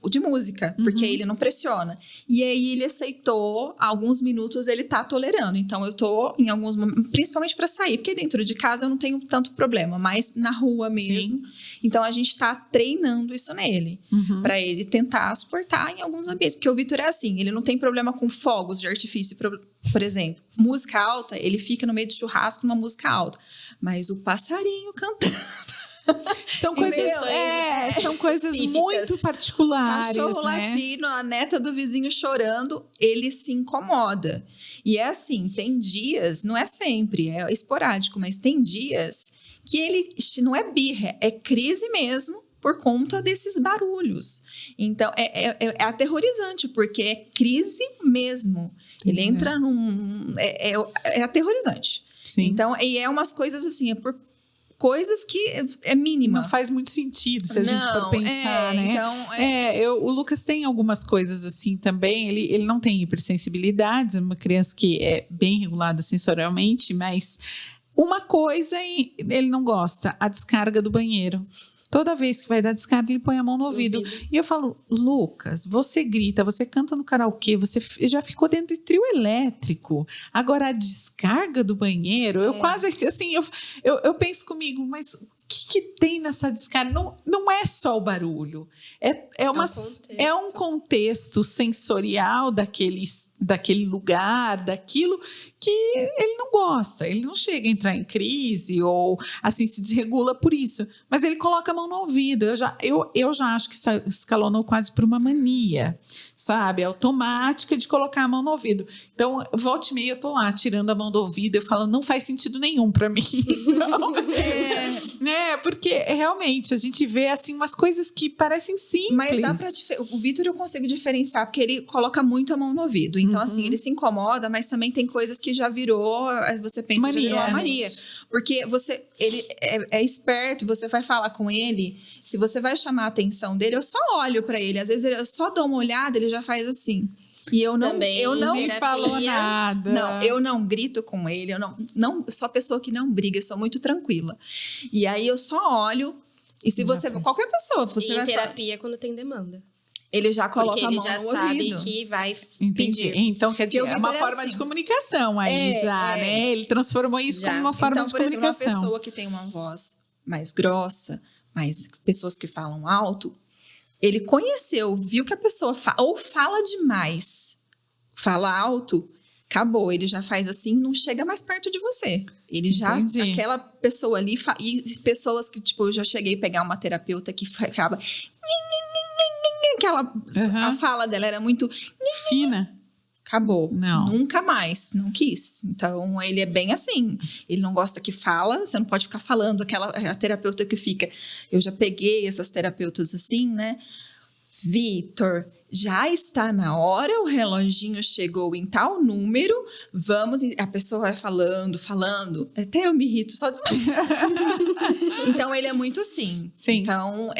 de música, porque ele não pressiona. E aí ele aceitou, alguns minutos ele tá tolerando. Então eu tô em alguns momentos, principalmente para sair, porque dentro de casa eu não tenho tanto problema, mas na rua mesmo. Então a gente tá treinando isso nele, para ele tentar suportar em alguns ambientes. Porque o Vitor é assim, ele não tem problema com fogos de artifício, por exemplo. Música alta, ele fica no meio de churrasco numa música alta. Mas o passarinho cantando... São coisas muito particulares. Cachorro latindo, a neta do vizinho chorando, ele se incomoda. E é assim, tem dias, não é sempre, é esporádico, mas tem dias que ele não é birra, é crise mesmo por conta desses barulhos. Então, é aterrorizante, porque é crise mesmo. Ele entra num... É aterrorizante. Sim. Então, e é umas coisas assim, por coisas que é mínima. Não faz muito sentido se a gente for pensar, né? Então, o Lucas tem algumas coisas assim também. Ele não tem hipersensibilidades, é uma criança que é bem regulada sensorialmente, mas uma coisa ele não gosta, a descarga do banheiro. Toda vez que vai dar descarga, ele põe a mão no ouvido. E eu falo, Lucas, você grita, você canta no karaokê, você já ficou dentro de trio elétrico. Agora, a descarga do banheiro, eu quase assim, eu penso comigo, mas o que tem nessa descarga? Não é só o barulho. É um contexto sensorial daquele lugar, daquilo que ele não gosta. Ele não chega a entrar em crise ou assim se desregula por isso. Mas ele coloca a mão no ouvido. Eu já acho que escalonou quase para uma mania, sabe? Automática de colocar a mão no ouvido. Então, volta e meia, eu tô lá tirando a mão do ouvido. Eu falo, não faz sentido nenhum para mim. Não. Né? Porque realmente a gente vê assim umas coisas que parecem simples. Mas dá pra o Vitor eu consigo diferenciar, porque ele coloca muito a mão no ouvido. Então, assim, ele se incomoda, mas também tem coisas que já virou, você pensa que já virou uma mania. Porque ele é esperto, você vai falar com ele, se você vai chamar a atenção dele, eu só olho pra ele. Às vezes eu só dou uma olhada, ele já faz assim. E eu não Nem falou nada. Não, eu não grito com ele, eu sou a pessoa que não briga, eu sou muito tranquila. E aí eu só olho, e se você, qualquer pessoa, você vai terapia quando tem demanda. Ele já coloca a mão no ouvido. Porque ele já sabe que vai pedir. Então, quer dizer, é uma forma de comunicação aí né? Ele transformou isso como uma forma de comunicação. Então, por exemplo, uma pessoa que tem uma voz mais grossa, pessoas que falam alto, ele conheceu, viu que a pessoa ou fala demais, fala alto, acabou. Ele já faz assim, não chega mais perto de você. Ele já, aquela pessoa ali, e pessoas que, tipo, eu já cheguei a pegar uma terapeuta que ficava... A fala dela era muito... Fina. Acabou. Não. Nunca mais. Não quis. Então, ele é bem assim. Ele não gosta que fala. Você não pode ficar falando. A terapeuta que fica... Eu já peguei essas terapeutas assim, né? Vitor, já está na hora, o reloginho chegou em tal número, vamos... A pessoa vai falando, até eu me irrito só de... Então, ele é muito assim. Sim. Então,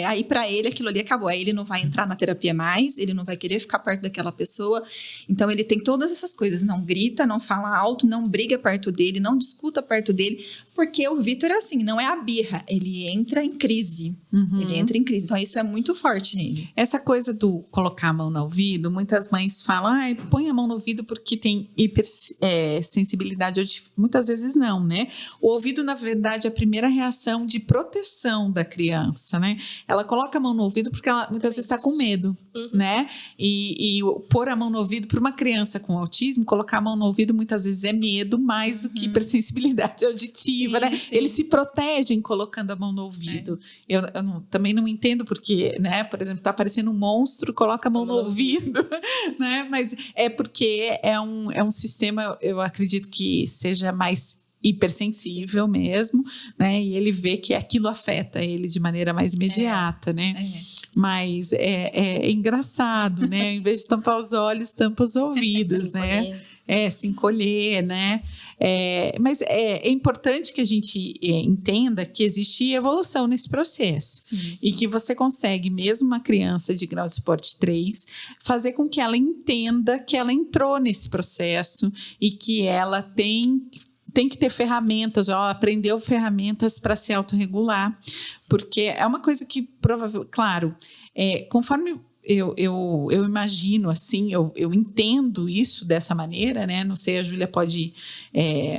aí para ele, aquilo ali acabou. Aí ele não vai entrar na terapia mais, ele não vai querer ficar perto daquela pessoa. Então, ele tem todas essas coisas. Não grita, não fala alto, não briga perto dele, não discuta perto dele. Porque o Vitor é assim, não é a birra. Ele entra em crise. Ele entra em crise. Então, isso é muito forte nele. Essa coisa do colocar a mão no ouvido, muitas mães falam, põe a mão no ouvido porque tem hipersensibilidade. Muitas vezes não, né? O ouvido, na verdade, é a primeira reação de proteção da criança, né? Ela coloca a mão no ouvido porque ela muitas vezes está com medo, né? E pôr a mão no ouvido, para uma criança com autismo, colocar a mão no ouvido muitas vezes é medo mais do que hipersensibilidade auditiva, né? Sim. Eles se protegem colocando a mão no ouvido. Eu também não entendo porque, né? Por exemplo, tá aparecendo um monstro, coloca a mão no ouvido, né? Mas é porque é um sistema, eu acredito que seja mais hipersensível mesmo, né? E ele vê que aquilo afeta ele de maneira mais imediata, né? Mas é engraçado, né? Em vez de tampar os olhos, tampa os ouvidos, né? Se encolher, né? Mas é importante que a gente entenda que existe evolução nesse processo. Sim. E que você consegue, mesmo uma criança de grau de suporte 3, fazer com que ela entenda que ela entrou nesse processo e que ela tem que ter ferramentas, aprendeu ferramentas para se autorregular, porque é uma coisa que provavelmente, claro, conforme eu imagino assim, eu entendo isso dessa maneira, né? Não sei, a Júlia pode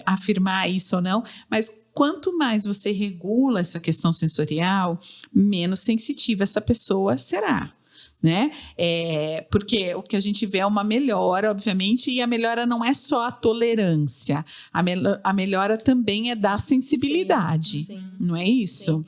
afirmar isso ou não, mas quanto mais você regula essa questão sensorial, menos sensitiva essa pessoa será. Né? Porque o que a gente vê é uma melhora, obviamente, e a melhora não é só a tolerância, a melhora também é da sensibilidade, sim. Não é isso?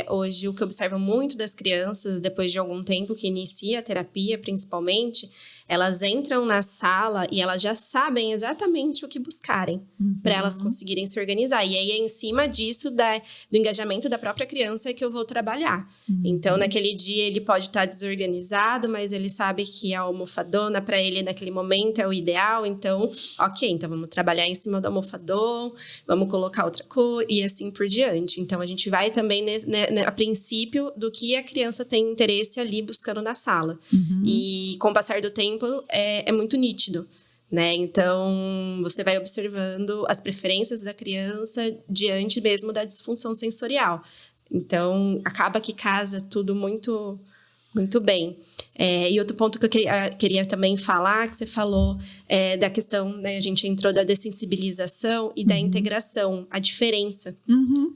Hoje, o que eu observo muito das crianças, depois de algum tempo que inicia a terapia, principalmente, elas entram na sala e elas já sabem exatamente o que buscarem para elas conseguirem se organizar. E aí é em cima disso, do engajamento da própria criança que eu vou trabalhar. Então, naquele dia, ele pode estar desorganizado, mas ele sabe que a almofadona, para ele, naquele momento, é o ideal. Então, então vamos trabalhar em cima do almofadão, vamos colocar outra cor e assim por diante. Então, a gente vai também a princípio do que a criança tem interesse ali buscando na sala. E com o passar do tempo, é muito nítido, né? Então, você vai observando as preferências da criança diante mesmo da disfunção sensorial. Então, acaba que casa tudo muito, muito bem. E outro ponto que eu queria também falar, que você falou da questão, né? A gente entrou da dessensibilização e da integração, a diferença,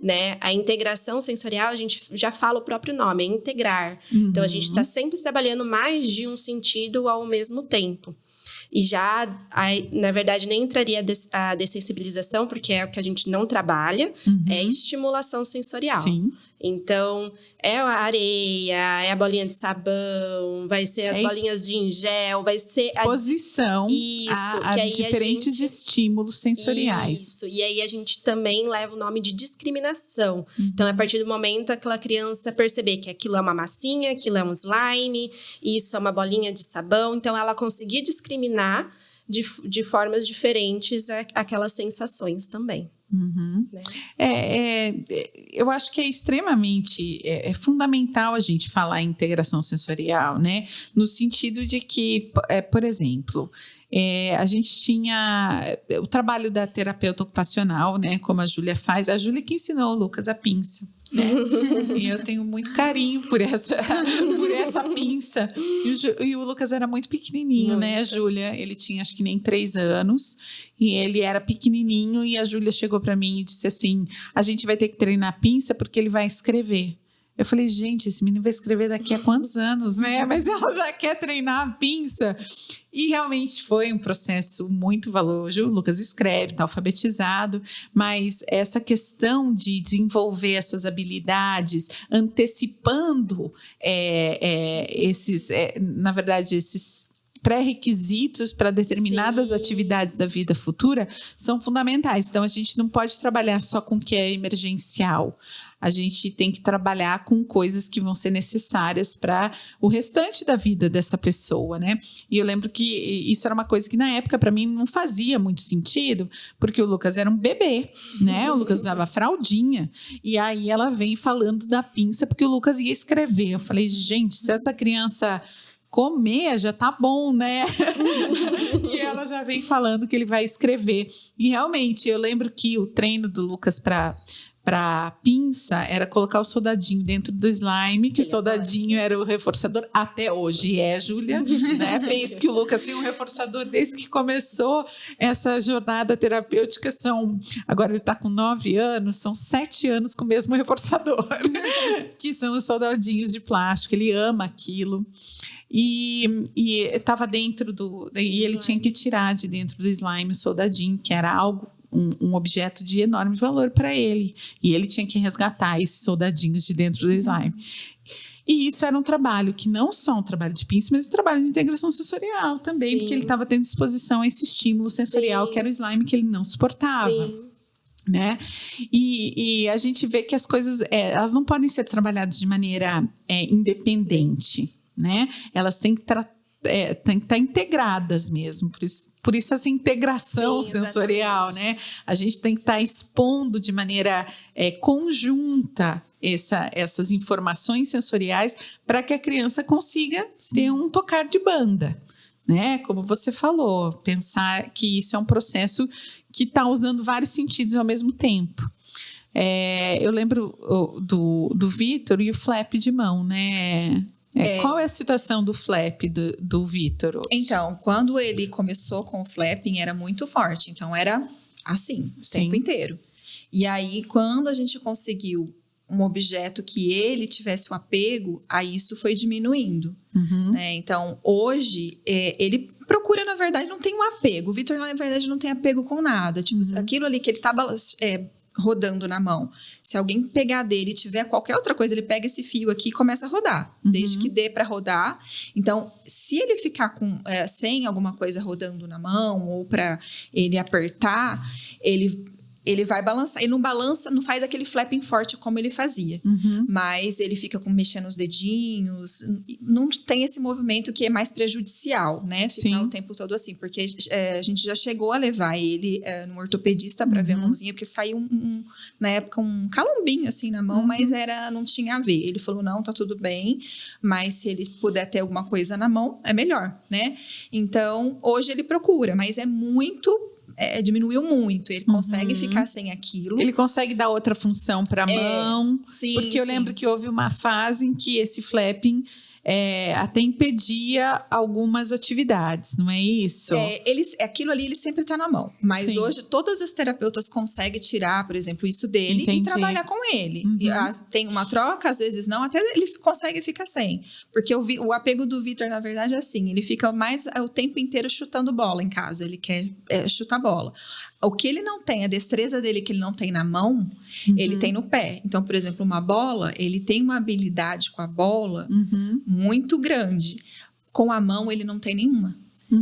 né? A integração sensorial, a gente já fala o próprio nome, é integrar. Então, a gente está sempre trabalhando mais de um sentido ao mesmo tempo. E já, na verdade, nem entraria a dessensibilização, porque é o que a gente não trabalha, é estimulação sensorial. Sim. Então, é a areia, é a bolinha de sabão, vai ser as bolinhas de gel, vai ser... Exposição a diferentes estímulos sensoriais. Isso, e aí a gente também leva o nome de discriminação. Então, a partir do momento aquela criança perceber que aquilo é uma massinha, aquilo é um slime, isso é uma bolinha de sabão, então ela conseguir discriminar de formas diferentes aquelas sensações também. Né? Eu acho que é extremamente fundamental a gente falar em integração sensorial, né? No sentido de que, por exemplo, a gente tinha o trabalho da terapeuta ocupacional, né? Como a Júlia faz. A Júlia que ensinou o Lucas a pinça. Né? E eu tenho muito carinho por essa pinça. E o Lucas era muito pequenininho, né, Júlia? Ele tinha acho que nem 3 anos. E ele era pequenininho. E a Júlia chegou para mim e disse assim: a gente vai ter que treinar a pinça porque ele vai escrever. Eu falei, gente, esse menino vai escrever daqui a quantos anos, né? Mas ela já quer treinar a pinça. E realmente foi um processo muito valoroso. O Lucas escreve, está alfabetizado, mas essa questão de desenvolver essas habilidades, antecipando na verdade, esses pré-requisitos para determinadas atividades da vida futura são fundamentais. Então, a gente não pode trabalhar só com o que é emergencial. A gente tem que trabalhar com coisas que vão ser necessárias para o restante da vida dessa pessoa, né? E eu lembro que isso era uma coisa que na época para mim não fazia muito sentido, porque o Lucas era um bebê, né? O Lucas usava fraldinha. E aí ela vem falando da pinça porque o Lucas ia escrever. Eu falei, gente, se essa criança comer já tá bom, né? E ela já vem falando que ele vai escrever. E realmente, eu lembro que o treino do Lucas para pinça era colocar o soldadinho dentro do slime, que o soldadinho era o reforçador até hoje, Júlia, né? Penso que o Lucas tem um reforçador desde que começou essa jornada terapêutica. Agora ele está com 9 anos, são 7 anos com o mesmo reforçador, que são os soldadinhos de plástico. Ele ama aquilo. E estava dentro e ele tinha que tirar de dentro do slime o soldadinho, que era algo, um objeto de enorme valor para ele. E ele tinha que resgatar esses soldadinhos de dentro do slime. E isso era um trabalho que não só um trabalho de pinça, mas um trabalho de integração sensorial também, porque ele estava tendo disposição a esse estímulo sensorial, que era o slime que ele não suportava. Né? E a gente vê que as coisas elas não podem ser trabalhadas de maneira independente, né? Elas têm que estar integradas mesmo, por isso essa integração sensorial, né? A gente tem que estar expondo de maneira conjunta essas informações sensoriais para que a criança consiga ter um tocar de banda, né? Como você falou, pensar que isso é um processo que está usando vários sentidos ao mesmo tempo. Eu lembro do Vitor e o flap de mão, né? Qual é a situação do flap do Vitor hoje? Então, quando ele começou com o flapping, era muito forte. Então, era assim, o tempo inteiro. E aí, quando a gente conseguiu um objeto que ele tivesse o apego, aí isso foi diminuindo. Né? Então, hoje, ele procura, na verdade, não tem um apego. O Vitor, na verdade, não tem apego com nada. Tipo, aquilo ali que ele tá rodando na mão. Se alguém pegar dele e tiver qualquer outra coisa, ele pega esse fio aqui e começa a rodar. Desde que dê para rodar. Então, se ele ficar sem alguma coisa rodando na mão ou para ele apertar, ele vai balançar. Ele não balança, não faz aquele flapping forte como ele fazia. Mas ele fica mexendo os dedinhos. Não tem esse movimento que é mais prejudicial, né? Ficar o tempo todo assim. Porque a gente já chegou a levar ele no ortopedista para ver a mãozinha. Porque saiu, na época, um calombinho assim na mão. Mas não tinha a ver. Ele falou, não, tá tudo bem. Mas se ele puder ter alguma coisa na mão, é melhor, né? Então, hoje ele procura. Mas é muito... diminuiu muito, ele consegue ficar sem aquilo. Ele consegue dar outra função para a mão. Porque eu lembro que houve uma fase em que esse flapping até impedia algumas atividades, não é isso? Aquilo ali ele sempre está na mão. Mas hoje todas as terapeutas conseguem tirar, por exemplo, isso dele e trabalhar com ele. Tem uma troca, às vezes não, até ele consegue ficar sem. Porque o apego do Vitor, na verdade, é assim, ele fica mais o tempo inteiro chutando bola em casa, ele quer chutar bola. O que ele não tem, a destreza dele que ele não tem na mão, ele tem no pé. Então, por exemplo, uma bola, ele tem uma habilidade com a bola muito grande. Com a mão, ele não tem nenhuma.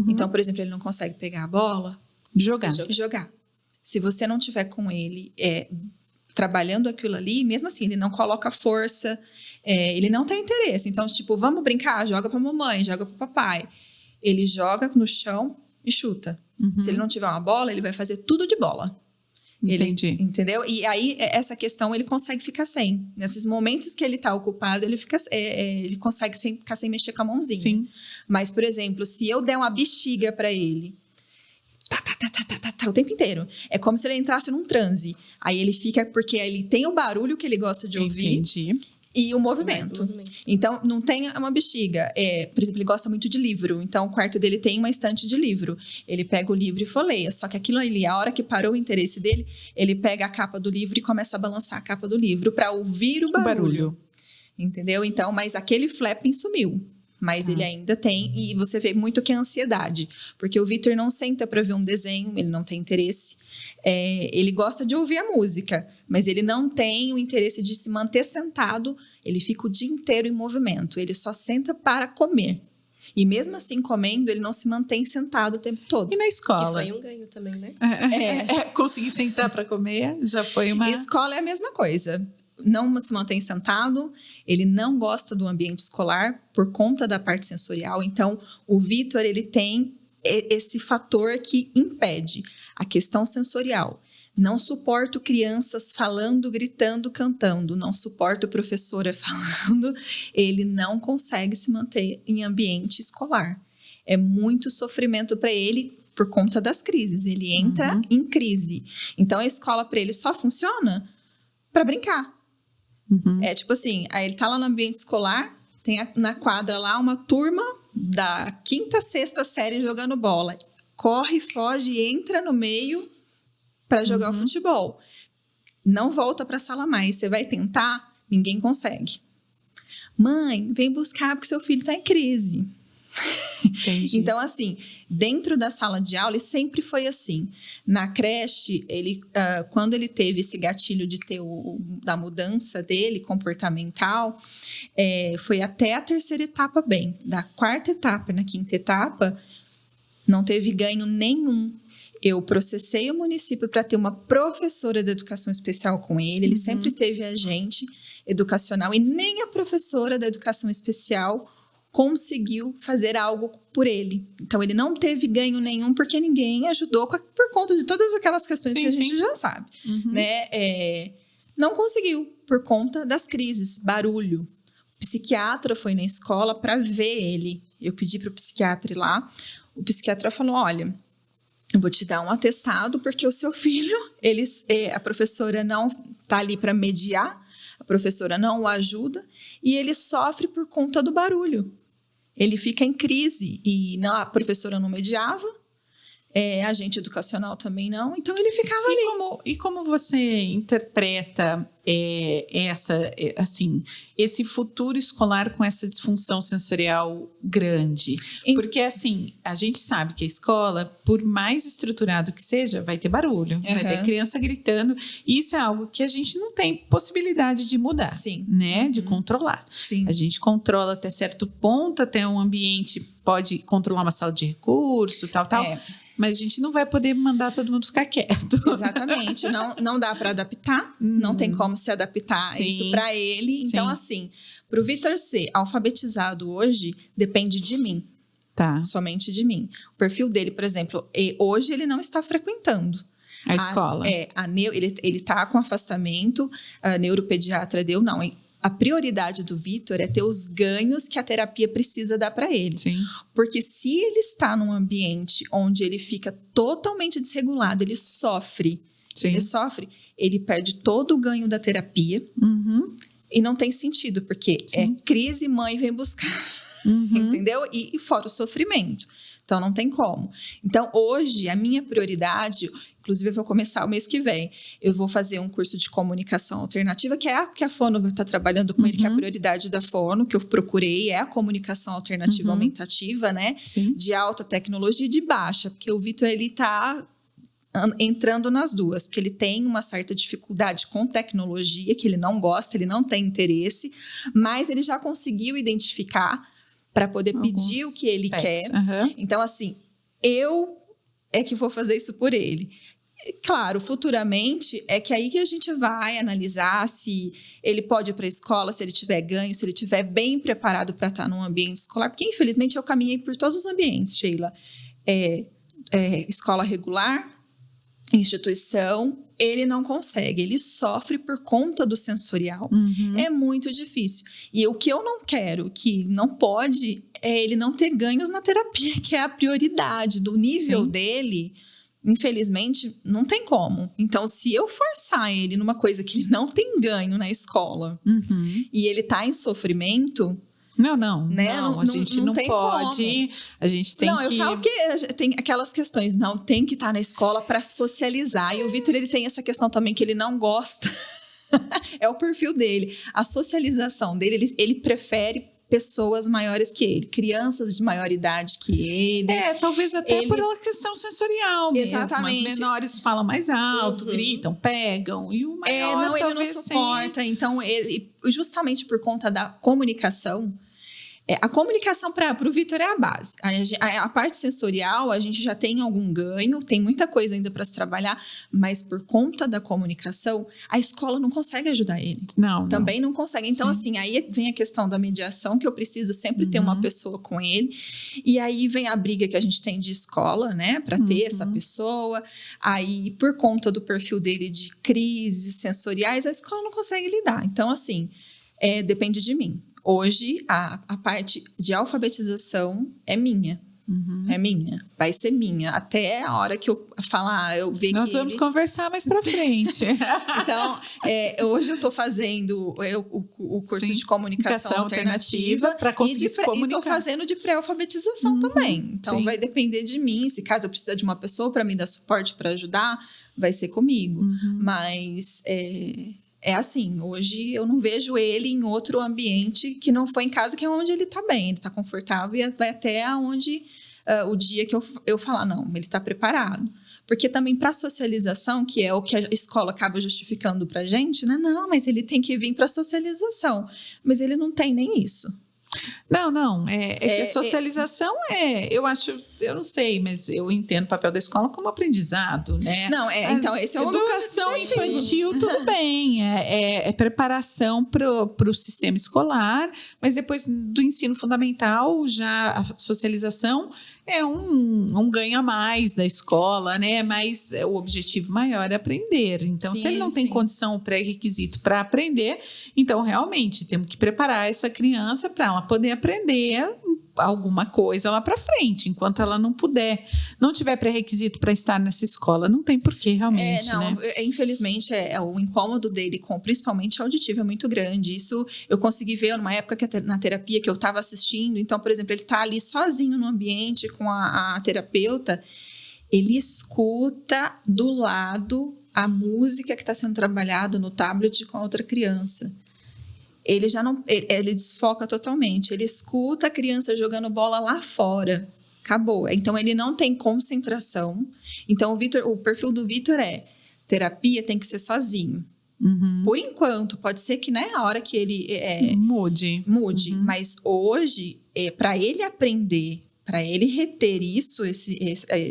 Então, por exemplo, ele não consegue pegar a bola e jogar. Se você não tiver com ele trabalhando aquilo ali, mesmo assim, ele não coloca força, ele não tem interesse. Então, tipo, vamos brincar? Joga pra mamãe, joga pro papai. Ele joga no chão e chuta. Se ele não tiver uma bola, ele vai fazer tudo de bola. Entendi. Entendeu? E aí, essa questão ele consegue ficar sem. Nesses momentos que ele tá ocupado, ele consegue ficar sem mexer com a mãozinha. Sim. Mas, por exemplo, se eu der uma bexiga pra ele, o tempo inteiro. É como se ele entrasse num transe. Aí ele fica, porque ele tem o barulho que ele gosta de ouvir. Entendi. E o movimento. Então, não tem uma bexiga. Por exemplo, ele gosta muito de livro. Então, o quarto dele tem uma estante de livro. Ele pega o livro e folheia. Só que aquilo ali, a hora que parou o interesse dele, ele pega a capa do livro e começa a balançar a capa do livro para ouvir o barulho. Entendeu? Então, mas aquele flapping sumiu. Mas ele ainda tem, e você vê muito que é ansiedade, porque o Vitor não senta para ver um desenho, ele não tem interesse. Ele gosta de ouvir a música, mas ele não tem o interesse de se manter sentado, ele fica o dia inteiro em movimento, ele só senta para comer. E mesmo assim, comendo, ele não se mantém sentado o tempo todo. E na escola? Que foi um ganho também, né? Conseguir sentar para comer já foi uma... Escola é a mesma coisa. Não se mantém sentado, ele não gosta do ambiente escolar por conta da parte sensorial. Então, o Vitor, ele tem esse fator que impede a questão sensorial. Não suporto crianças falando, gritando, cantando. Não suporto professora falando. Ele não consegue se manter em ambiente escolar. É muito sofrimento para ele por conta das crises. Ele entra em crise. Então, a escola para ele só funciona para brincar. É tipo assim, aí ele tá lá no ambiente escolar, tem na quadra lá uma turma da 5ª, 6ª série jogando bola. Corre, foge, entra no meio para jogar o futebol. Não volta para a sala mais. Você vai tentar, ninguém consegue. Mãe, vem buscar porque seu filho tá em crise. Entendi. Então, assim, dentro da sala de aula, ele sempre foi assim. Na creche, ele, quando ele teve esse gatilho de ter da mudança dele, comportamental, foi até a 3ª etapa bem. Da 4ª etapa na 5ª etapa, não teve ganho nenhum. Eu processei o município para ter uma professora de educação especial com ele. Ele sempre teve agente educacional e nem a professora da educação especial conseguiu fazer algo por ele. Então, ele não teve ganho nenhum porque ninguém ajudou por conta de todas aquelas questões que a gente já sabe. Né? Não conseguiu por conta das crises, barulho. O psiquiatra foi na escola para ver ele. Eu pedi para o psiquiatra ir lá. O psiquiatra falou, olha, eu vou te dar um atestado porque o seu filho, a professora não está ali para mediar, a professora não o ajuda e ele sofre por conta do barulho. Ele fica em crise e a professora não mediava, agente educacional também não, então ele ficava ali. E como você interpreta esse futuro escolar com essa disfunção sensorial grande? Porque, assim, a gente sabe que a escola, por mais estruturado que seja, vai ter barulho, vai ter criança gritando. E isso é algo que a gente não tem possibilidade de mudar, né? De controlar. A gente controla até certo ponto, até um ambiente pode controlar uma sala de recurso, tal. Mas a gente não vai poder mandar todo mundo ficar quieto. Exatamente. Não dá para adaptar. Não tem como se adaptar isso para ele. Então, assim, para o Vitor ser alfabetizado hoje, depende de mim. Somente de mim. O perfil dele, por exemplo, hoje ele não está frequentando a escola. Ele está com afastamento. A neuropediatra deu, não. A prioridade do Vitor é ter os ganhos que a terapia precisa dar para ele. Porque se ele está num ambiente onde ele fica totalmente desregulado, ele sofre. Ele perde todo o ganho da terapia. E não tem sentido, porque é crise, mãe vem buscar. Entendeu? E fora o sofrimento. Então, não tem como. Então, hoje, a minha prioridade, inclusive eu vou começar o mês que vem, eu vou fazer um curso de comunicação alternativa, que é a que a Fono está trabalhando com ele, que é a prioridade da Fono, que eu procurei, é a comunicação alternativa aumentativa, né? De alta tecnologia e de baixa, porque o Vitor, ele está entrando nas duas, porque ele tem uma certa dificuldade com tecnologia, que ele não gosta, ele não tem interesse, mas ele já conseguiu identificar para poder pedir o que ele quer. Então, assim, eu é que vou fazer isso por ele. Claro, futuramente é que aí que a gente vai analisar se ele pode ir para a escola, se ele tiver ganho, se ele estiver bem preparado para estar num ambiente escolar, porque infelizmente eu caminhei por todos os ambientes, Sheila. Escola regular, instituição, ele não consegue, ele sofre por conta do sensorial. É muito difícil. E o que eu não quero, que não pode, é ele não ter ganhos na terapia, que é a prioridade do nível dele. Infelizmente, não tem como. Então, se eu forçar ele numa coisa que ele não tem ganho na escola e ele tá em sofrimento... Não, né? A gente não pode. Como. A gente tem que... eu falo que tem aquelas questões. Não, tem que estar na escola para socializar. E o Vitor, ele tem essa questão também que ele não gosta. É o perfil dele. A socialização dele, ele prefere pessoas maiores que ele, crianças de maior idade que ele. Talvez até por uma questão sensorial mesmo. Exatamente. Os menores falam mais alto, gritam, pegam, e o maior ele não suporta. Então, justamente por conta da comunicação, a comunicação para o Vitor é a base. A parte sensorial, a gente já tem algum ganho, tem muita coisa ainda para se trabalhar, mas por conta da comunicação, a escola não consegue ajudar ele. Também não consegue. Então, assim, aí vem a questão da mediação, que eu preciso sempre ter uma pessoa com ele. E aí vem a briga que a gente tem de escola, né? Para ter essa pessoa. Aí, por conta do perfil dele de crises sensoriais, a escola não consegue lidar. Então, assim, depende de mim. Hoje, a parte de alfabetização é minha. É minha. Vai ser minha. Até a hora que eu falar, eu ver que nós vamos conversar mais pra frente. Então, hoje eu tô fazendo o curso de comunicação alternativa para conseguir se comunicar. E tô fazendo de pré-alfabetização também. Então, vai depender de mim. Se caso eu precisar de uma pessoa para me dar suporte, para ajudar, vai ser comigo. Mas... É assim, hoje eu não vejo ele em outro ambiente que não foi em casa, que é onde ele tá bem, ele tá confortável e vai até onde o dia que eu falar, não, ele tá preparado. Porque também para socialização, que é o que a escola acaba justificando pra gente, né? Não, mas ele tem que vir para socialização. Mas ele não tem nem isso. Não. Que a socialização eu não sei, mas eu entendo o papel da escola como aprendizado, né? Não, então esse é o educação infantil, tudo bem, é preparação para o sistema escolar, mas depois do ensino fundamental, já a socialização é um ganho a mais da escola, né? Mas o objetivo maior é aprender. Então, se ele não tem condição ou pré-requisito para aprender, então realmente temos que preparar essa criança para ela poder aprender alguma coisa lá para frente. Enquanto ela não tiver pré-requisito para estar nessa escola, não tem porquê realmente, né? Infelizmente, o incômodo dele, principalmente auditivo, é muito grande. Isso eu consegui ver numa época na terapia que eu estava assistindo. Então, por exemplo, ele está ali sozinho no ambiente com a terapeuta, ele escuta do lado a música que está sendo trabalhada no tablet com a outra criança. Ele já não, ele desfoca totalmente. Ele escuta a criança jogando bola lá fora. Acabou. Então, ele não tem concentração. Então, o perfil do Vitor terapia tem que ser sozinho. Por enquanto, pode ser que, né, a hora que ele mude. Mas hoje, para ele aprender, para ele reter isso,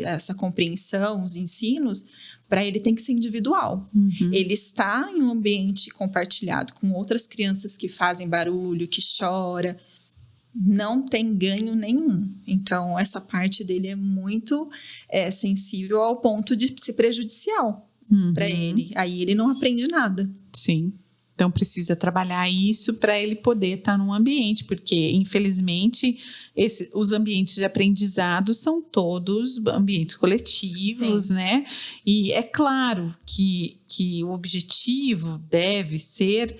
essa compreensão, os ensinos, para ele tem que ser individual. Ele está em um ambiente compartilhado com outras crianças que fazem barulho, que chora, não tem ganho nenhum. Então, essa parte dele é muito sensível ao ponto de ser prejudicial para ele. Aí ele não aprende nada. Sim. Então, precisa trabalhar isso para ele poder estar num ambiente, porque, infelizmente, os ambientes de aprendizado são todos ambientes coletivos, né? E é claro que o objetivo deve ser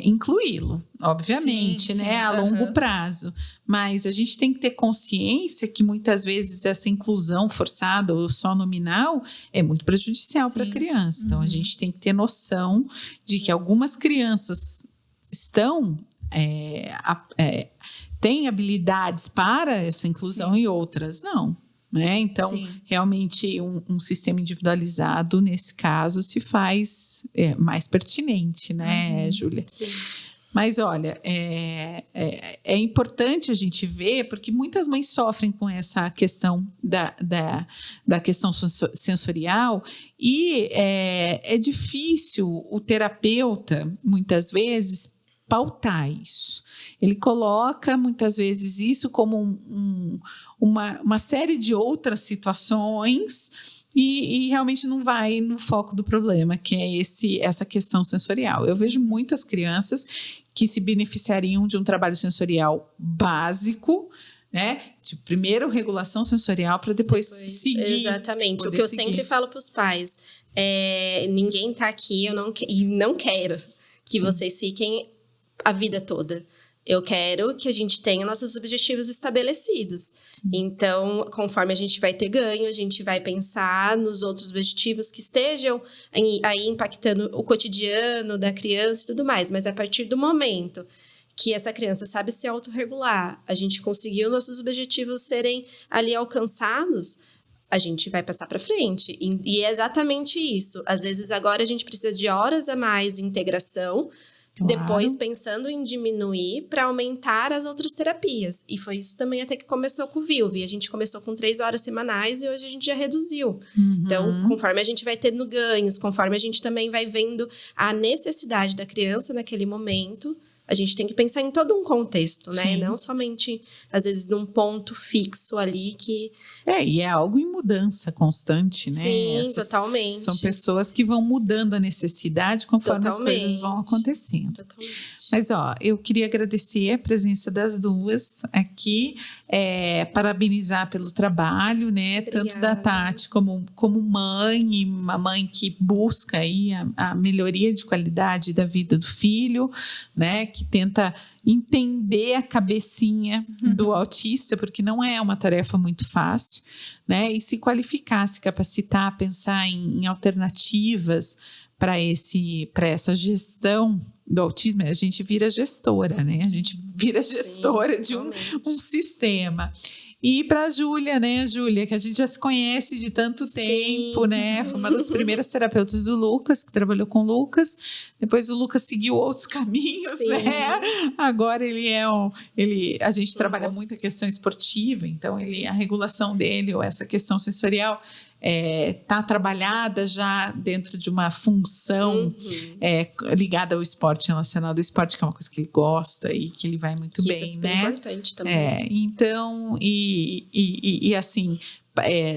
incluí-lo, obviamente, né? A longo prazo. Mas a gente tem que ter consciência que, muitas vezes, essa inclusão forçada ou só nominal é muito prejudicial para a criança. Então, a gente tem que ter noção de que algumas crianças têm habilidades para essa inclusão e outras não. Né? Então, realmente, um sistema individualizado, nesse caso, se faz mais pertinente, né, Júlia? Sim. Mas, olha, é importante a gente ver, porque muitas mães sofrem com essa questão da questão sensorial e é difícil o terapeuta, muitas vezes, pautar isso. Ele coloca, muitas vezes, isso como uma série de outras situações e realmente não vai no foco do problema, que é essa questão sensorial. Eu vejo muitas crianças que se beneficiariam de um trabalho sensorial básico, né? Tipo, primeiro regulação sensorial para depois seguir. Exatamente. O que eu sempre falo para os pais é: ninguém está aqui, e não quero que vocês fiquem a vida toda. Eu quero que a gente tenha nossos objetivos estabelecidos. Sim. Então, conforme a gente vai ter ganho, a gente vai pensar nos outros objetivos que estejam aí impactando o cotidiano da criança e tudo mais. Mas a partir do momento que essa criança sabe se autorregular, a gente conseguiu nossos objetivos serem ali alcançados, a gente vai passar para frente. E é exatamente isso. Às vezes, agora a gente precisa de horas a mais de integração, claro. Depois pensando em diminuir para aumentar as outras terapias. E foi isso também até que começou com o VILV. A gente começou com 3 horas semanais e hoje a gente já reduziu. Uhum. Então, conforme a gente vai tendo ganhos, conforme a gente também vai vendo a necessidade da criança naquele momento, a gente tem que pensar em todo um contexto, né? Sim. Não somente, às vezes, num ponto fixo ali que... E é algo em mudança constante, né? Sim, totalmente. São pessoas que vão mudando a necessidade conforme as coisas vão acontecendo. Totalmente. Mas, eu queria agradecer a presença das duas aqui, parabenizar pelo trabalho, né? Obrigada. Tanto da Tati como mãe, e uma mãe que busca aí a melhoria de qualidade da vida do filho, né? Que tenta entender a cabecinha do autista, porque não é uma tarefa muito fácil, né? E se qualificar, se capacitar, pensar em alternativas para essa gestão do autismo. A gente vira gestora, né? A gente vira gestora de um sistema. E para a Júlia, né, Júlia, que a gente já se conhece de tanto tempo, né? Foi uma das primeiras terapeutas do Lucas, que trabalhou com o Lucas. Depois o Lucas seguiu outros caminhos, né? Agora a gente trabalha muito a questão esportiva, então a regulação dele, ou essa questão sensorial, está trabalhada já dentro de uma função ligada ao esporte, relacionada ao esporte, que é uma coisa que ele gosta e que ele vai muito bem, isso é né? importante também. Então, assim,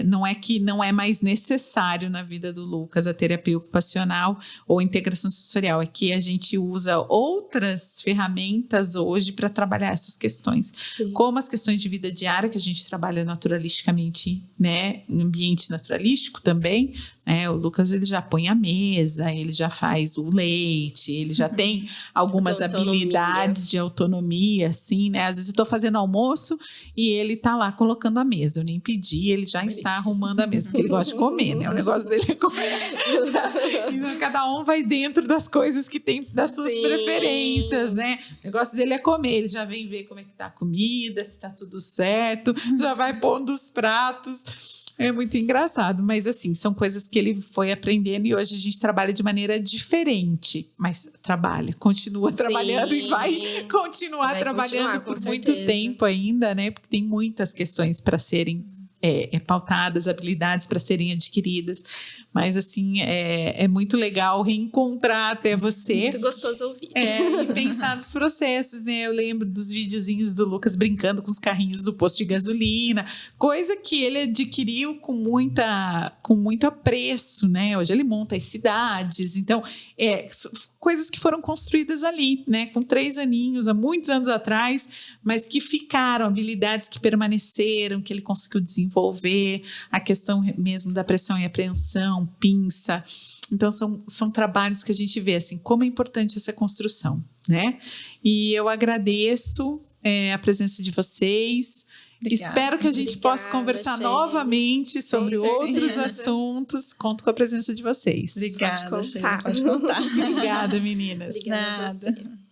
não é que não é mais necessário na vida do Lucas a terapia ocupacional ou a integração sensorial, é que a gente usa outras ferramentas hoje para trabalhar essas questões. Sim. Como as questões de vida diária, que a gente trabalha naturalisticamente, né, em ambiente naturalístico também, né? O Lucas, ele já põe a mesa, ele já faz o leite, ele já tem algumas habilidades de autonomia, assim, né? Às vezes eu estou fazendo almoço e ele está lá colocando a mesa, eu nem pedi, ele já está arrumando a mesa, porque ele gosta de comer, né? O negócio dele é comer. Então, cada um vai dentro das coisas que tem, das suas preferências, né? O negócio dele é comer, ele já vem ver como é que tá a comida, se tá tudo certo, já vai pondo os pratos. É muito engraçado, mas assim, são coisas que ele foi aprendendo e hoje a gente trabalha de maneira diferente, mas continua trabalhando e vai continuar trabalhando por muito tempo ainda, né? Porque tem muitas questões para serem pautadas, habilidades para serem adquiridas, mas assim, é muito legal reencontrar até você. Muito gostoso ouvir. E pensar nos processos, né? Eu lembro dos videozinhos do Lucas brincando com os carrinhos do posto de gasolina, coisa que ele adquiriu com muito apreço, né? Hoje ele monta as cidades, então, coisas que foram construídas ali, né? Com 3 aninhos, há muitos anos atrás, mas que ficaram, habilidades que permaneceram, que ele conseguiu desenvolver, a questão mesmo da pressão e apreensão, pinça. Então, são trabalhos que a gente vê, assim, como é importante essa construção, né? E eu agradeço a presença de vocês. Obrigada. Espero que a gente possa conversar novamente sobre outros assuntos. Conto com a presença de vocês. Obrigada, pode contar. Pode contar. Obrigada, meninas. Obrigada.